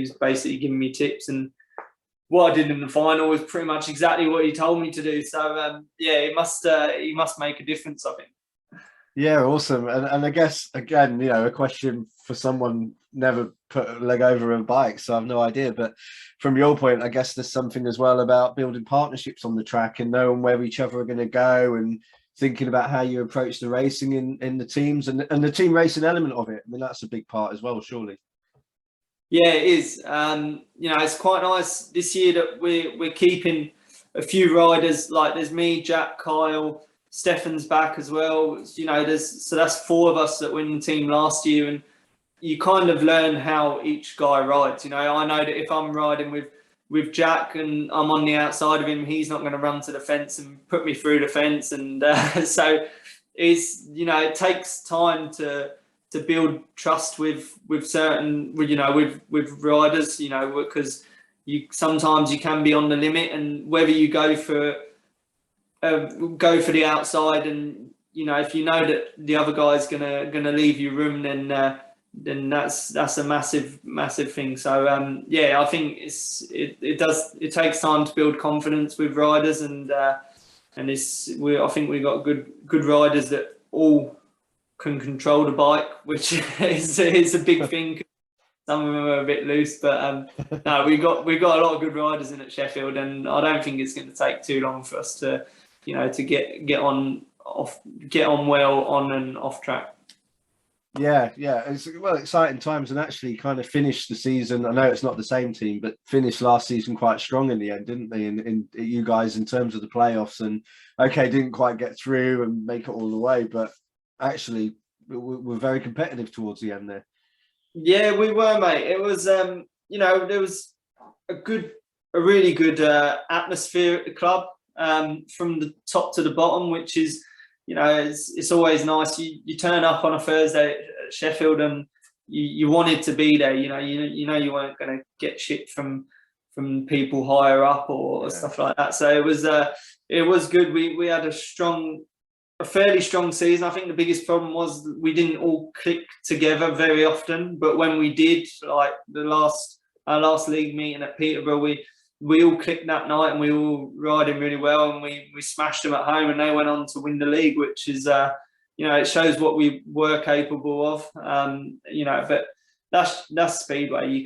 was basically giving me tips, and what I did in the final was pretty much exactly what he told me to do. So yeah, he must make a difference, I think. Yeah, awesome. And I guess, again, you know, a question for someone never put a leg over a bike, so I have no idea. But from your point, I guess there's something as well about building partnerships on the track and knowing where each other are going to go, and thinking about how you approach the racing in the teams and the team racing element of it. I mean, that's a big part as well, surely. Yeah, it is. It's quite nice this year that we're keeping a few riders. Like there's me, Jack, Kyle, Stefan's back as well. That's 4 of us that were in the team last year, and you kind of learn how each guy rides. I know that if I'm riding with Jack and I'm on the outside of him, he's not going to run to the fence and put me through the fence. And so it takes time to build trust with certain, with riders, because sometimes you can be on the limit, and whether you go for the outside, and if you know that the other guy's gonna leave you room, then that's a massive thing. So I think it takes time to build confidence with riders, and I think we got good riders that all can control the bike, which is a big thing. Some of them are a bit loose, but no, we got a lot of good riders in at Sheffield, and I don't think it's going to take too long for us to get on well on and off track. Yeah, it's exciting times, and actually kind of finished the season. I know it's not the same team, but finished last season quite strong in the end, didn't they? And you guys in terms of the playoffs, and didn't quite get through and make it all the way, but actually we're very competitive towards the end there. Yeah, we were, mate. It was there was a really good atmosphere at the club, from the top to the bottom, which is it's always nice. You turn up on a Thursday at Sheffield, and you wanted to be there. You weren't going to get shit from people higher up or stuff like that. So it was good. We had a fairly strong season. I think the biggest problem was we didn't all click together very often, but when we did, like our last league meeting at Peterborough, we all clicked that night, and we were all riding really well, and we smashed them at home, and they went on to win the league, which is it shows what we were capable of. But that's Speedway.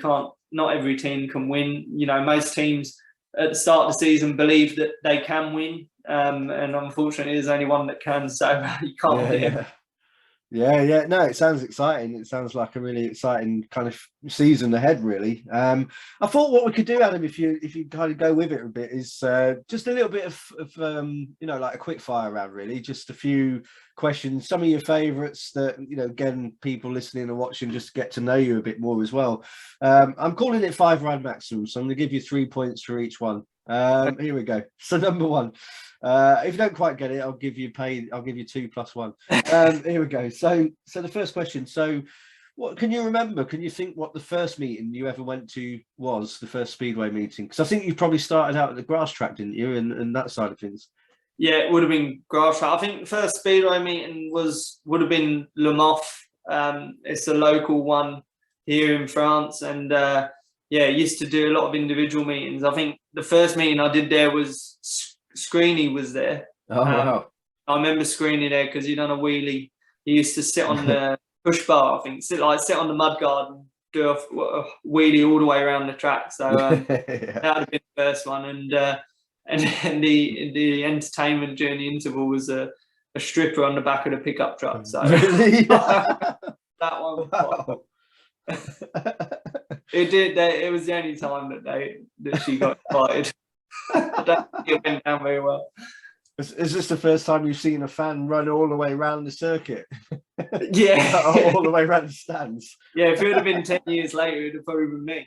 Not every team can win. Most teams at the start of the season believe that they can win, and unfortunately there's only one that can, so you can't do it. Yeah. No, it sounds exciting. It sounds like a really exciting kind of season ahead, really. I thought what we could do, Adam, if you kind of go with it a bit, is just a little bit of like a quick fire round, really. Just a few questions, some of your favourites that, again, people listening and watching just get to know you a bit more as well. I'm calling it 5 round maximum, so I'm going to give you 3 points for each one. Here we go. So number 1. If you don't quite get it, I'll give you 2 + 1. Here we go. So the first question. So what can you remember? Can you think what the first meeting you ever went to was, the first Speedway meeting? Because I think you probably started out at the grass track, didn't you? And that side of things. Yeah, it would have been grass track. I think the first Speedway meeting would have been Le Mans. It's a local one here in France, and used to do a lot of individual meetings. I think the first meeting I did there was Screeny was there. Oh, wow. I remember Screeny there because he'd done a wheelie. He used to sit on the push bar, I think, sit on the mud guard and do a wheelie all the way around the track. So that would have been the first one. And the entertainment during the interval was a stripper on the back of the pickup truck. So that one. Wow. It was the only time that she got invited. I don't think it went down very well. Is this the first time you've seen a fan run all the way around the circuit? Yeah. All the way around the stands? Yeah, if it would have been 10 years later, it would have probably been me.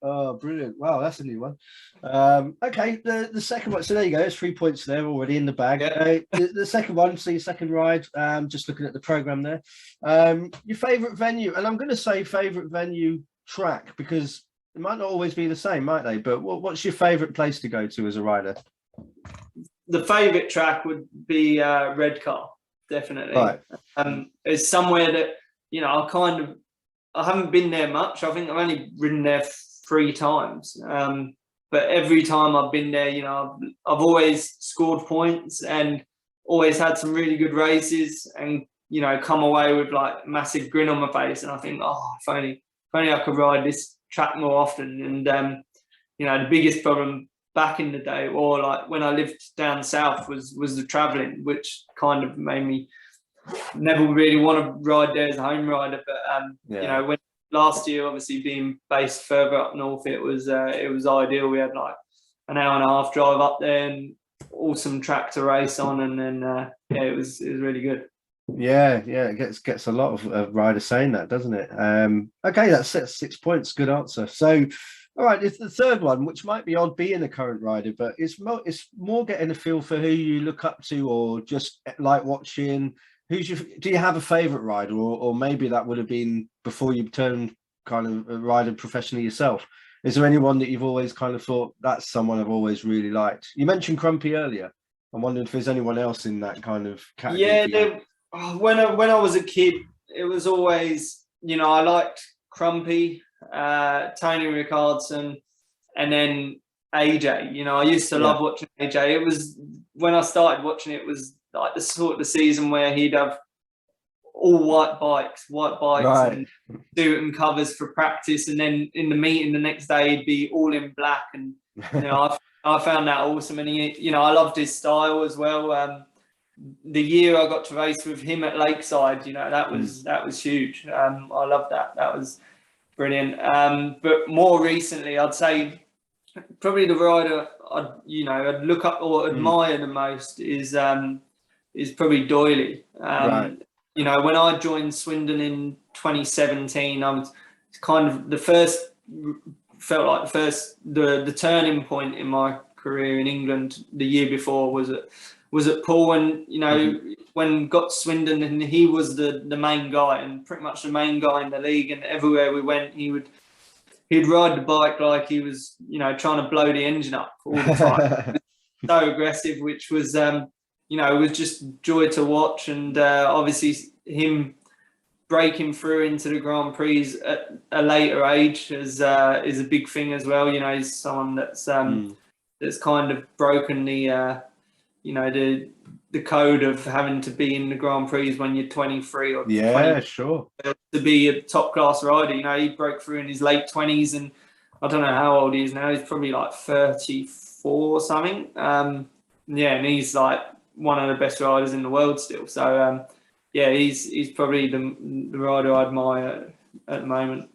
Oh, brilliant. Wow, that's a new one. Okay, the second one. So there you go. There's 3 points there already in the bag. Yeah. The second one, so your second ride, just looking at the programme there. Your favourite venue, and I'm going to say favourite venue track, because it might not always be the same, might they? But what's your favourite place to go to as a rider? The favourite track would be Redcar, definitely. Right. It's somewhere that, I haven't been there much. I think I've only ridden there 3 times. But every time I've been there, I've always scored points and always had some really good races, and, come away with like a massive grin on my face. And I think, if only I could ride this track more often. And the biggest problem back in the day, or like when I lived down south, was the travelling, which kind of made me never really want to ride there as a home rider. But last year, obviously being based further up north, it was ideal. We had like an hour and a half drive up there and awesome track to race on, and then it was really good. Yeah, it gets a lot of riders saying that, doesn't it? Okay, that's 6 points. Good answer. So, all right, it's the third one, which might be odd being a current rider, but it's more getting a feel for who you look up to or just like watching. Do you have a favourite rider, or maybe that would have been before you turned kind of a rider professionally yourself? Is there anyone that you've always kind of thought that's someone I've always really liked? You mentioned Crumpy earlier. I'm wondering if there's anyone else in that kind of category. Yeah, when I was a kid, it was always, I liked Crumpy, Tony Rickardson, and then AJ. I used to love watching AJ. It was when I started watching it was like the sort of the season where he'd have all white bikes Right. and suit and covers for practice, and then in the meeting the next day he'd be all in black, and I found that awesome, and I loved his style as well. The year I got to race with him at Lakeside, that was huge. I loved that. That was brilliant. But more recently, I'd say probably the rider I'd look up or admire the most is probably Doyley. Right. When I joined Swindon in 2017, I was kind of the turning point in my career in England. The year before was at Paul, and when got to Swindon, and he was the main guy and pretty much the main guy in the league, and everywhere we went he'd ride the bike like he was trying to blow the engine up all the time. So aggressive, which was was just joy to watch, and obviously him breaking through into the Grand Prix at a later age is a big thing as well. He's someone that's kind of broken the the code of having to be in the Grand Prix when you're 23 or 20, sure, to be a top class rider. He broke through in his late 20s, and I don't know how old he is now. He's probably like 34 or something. And he's like one of the best riders in the world still. So he's probably the rider I admire at the moment.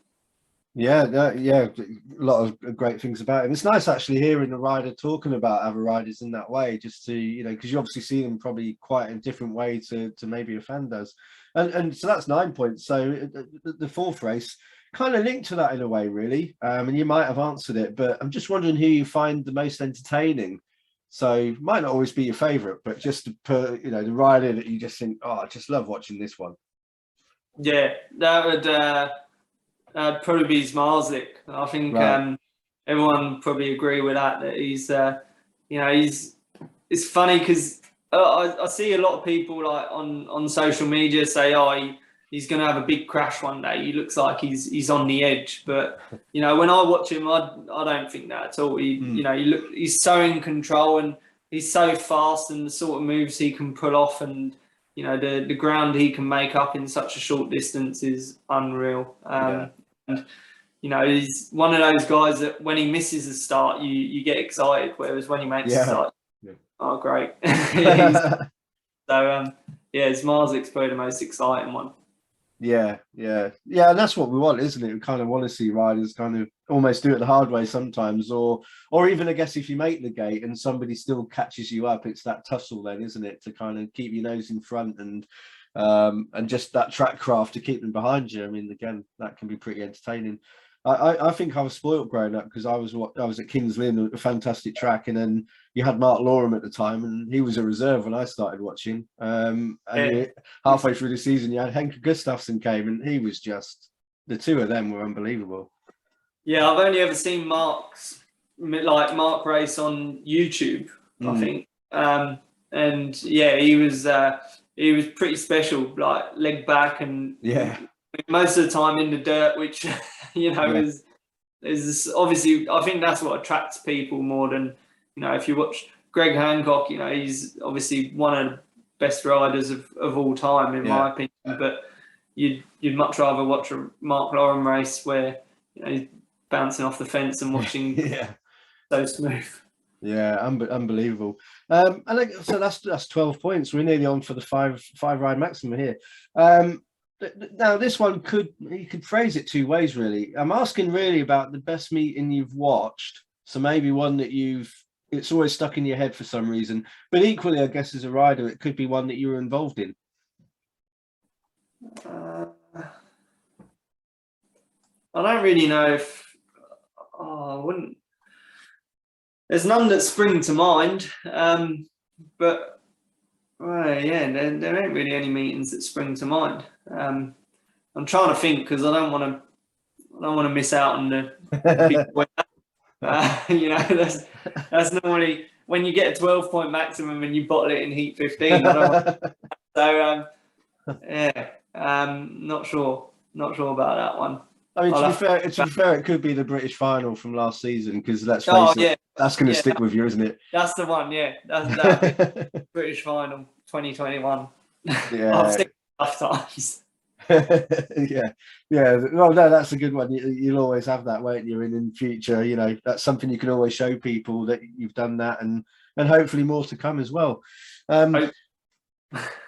Yeah, a lot of great things about him. It's nice actually hearing a rider talking about other riders in that way, just to because you obviously see them probably quite a different way to maybe a fan does. And so that's 9 points. So the fourth race kind of linked to that in a way, really. And you might have answered it, but I'm just wondering who you find the most entertaining. So might not always be your favourite, but just to put, the rider that you just think, oh, I just love watching this one. Yeah, that would probably be Zmarzlik. I think everyone probably agree with that. That he's, it's funny because I see a lot of people like on social media say, oh, he's going to have a big crash one day. He looks like he's on the edge. But when I watch him, I don't think that at all. He's so in control, and he's so fast, and the sort of moves he can pull off, and the ground he can make up in such a short distance is unreal. And he's one of those guys that when he misses a start, you get excited, whereas when he makes a start, oh great. So Zmarzlik's probably the most exciting one. Yeah, and that's what we want, isn't it? We kind of want to see riders kind of almost do it the hard way sometimes, or even I guess if you make the gate and somebody still catches you up, it's that tussle then, isn't it, to kind of keep your nose in front and just that track craft to keep them behind you. I mean, again, that can be pretty entertaining. I think I was spoiled growing up because I was at Kings Lynn, a fantastic track, and then you had Mark Lorham at the time, and he was a reserve when I started watching. Halfway through the season, you had Henke Gustafsson came, and he was just, the two of them were unbelievable. Yeah, I've only ever seen Mark race on YouTube, I think, and he was pretty special, like leg back and most of the time in the dirt, which is obviously, I think that's what attracts people more than if you watch Greg Hancock, he's obviously one of the best riders of all time in my opinion, but you'd much rather watch a Mark Lorham race where he's bouncing off the fence and watching so smooth. Yeah, unbelievable. So that's 12 points. We're nearly on for the five ride maximum here. now this one you could phrase it two ways, really. I'm asking really about the best meeting you've watched. So maybe one that it's always stuck in your head for some reason. But equally, I guess as a rider, it could be one that you were involved in. I don't really know if I wouldn't. There's none that spring to mind, but yeah, there ain't really any meetings that spring to mind. I'm trying to think because I don't want to miss out on the big winner. You know, that's normally when you get a 12-point maximum and you bottle it in heat 15. So yeah, not sure about that one. I mean, to be fair, it could be the British final from last season because let's face it, that's going to stick with you, isn't it? That's the one, yeah. That's British final 2021. Yeah, I've seen it enough times. yeah. Well, no, that's a good one. You'll always have that, won't you? And in future, you know, that's something you can always show people that you've done that, and hopefully more to come as well.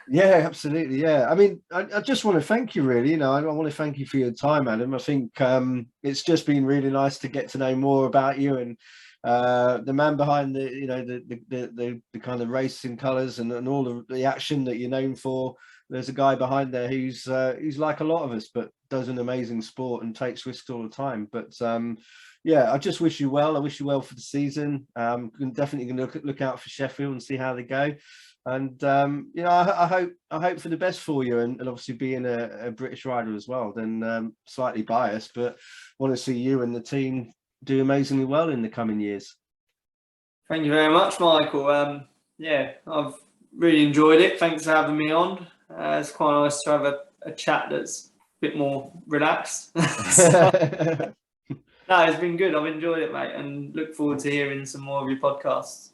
Yeah, absolutely. Yeah, I mean, I just want to thank you, really. You know, I want to thank you for your time, Adam. I think it's just been really nice to get to know more about you and the man behind the kind of racing colours and all the action that you're known for. There's a guy behind there who's like a lot of us, but does an amazing sport and takes risks all the time. But yeah, I just wish you well. I wish you well for the season. I'm definitely going to look out for Sheffield and see how they go. And you know, I hope for the best for you, and obviously being a British rider as well, then slightly biased, but want to see you and the team do amazingly well in the coming years. Thank you very much, Michael. Yeah, I've really enjoyed it. Thanks for having me on. It's quite nice to have a chat that's a bit more relaxed. No, it's been good. I've enjoyed it, mate, and look forward to hearing some more of your podcasts.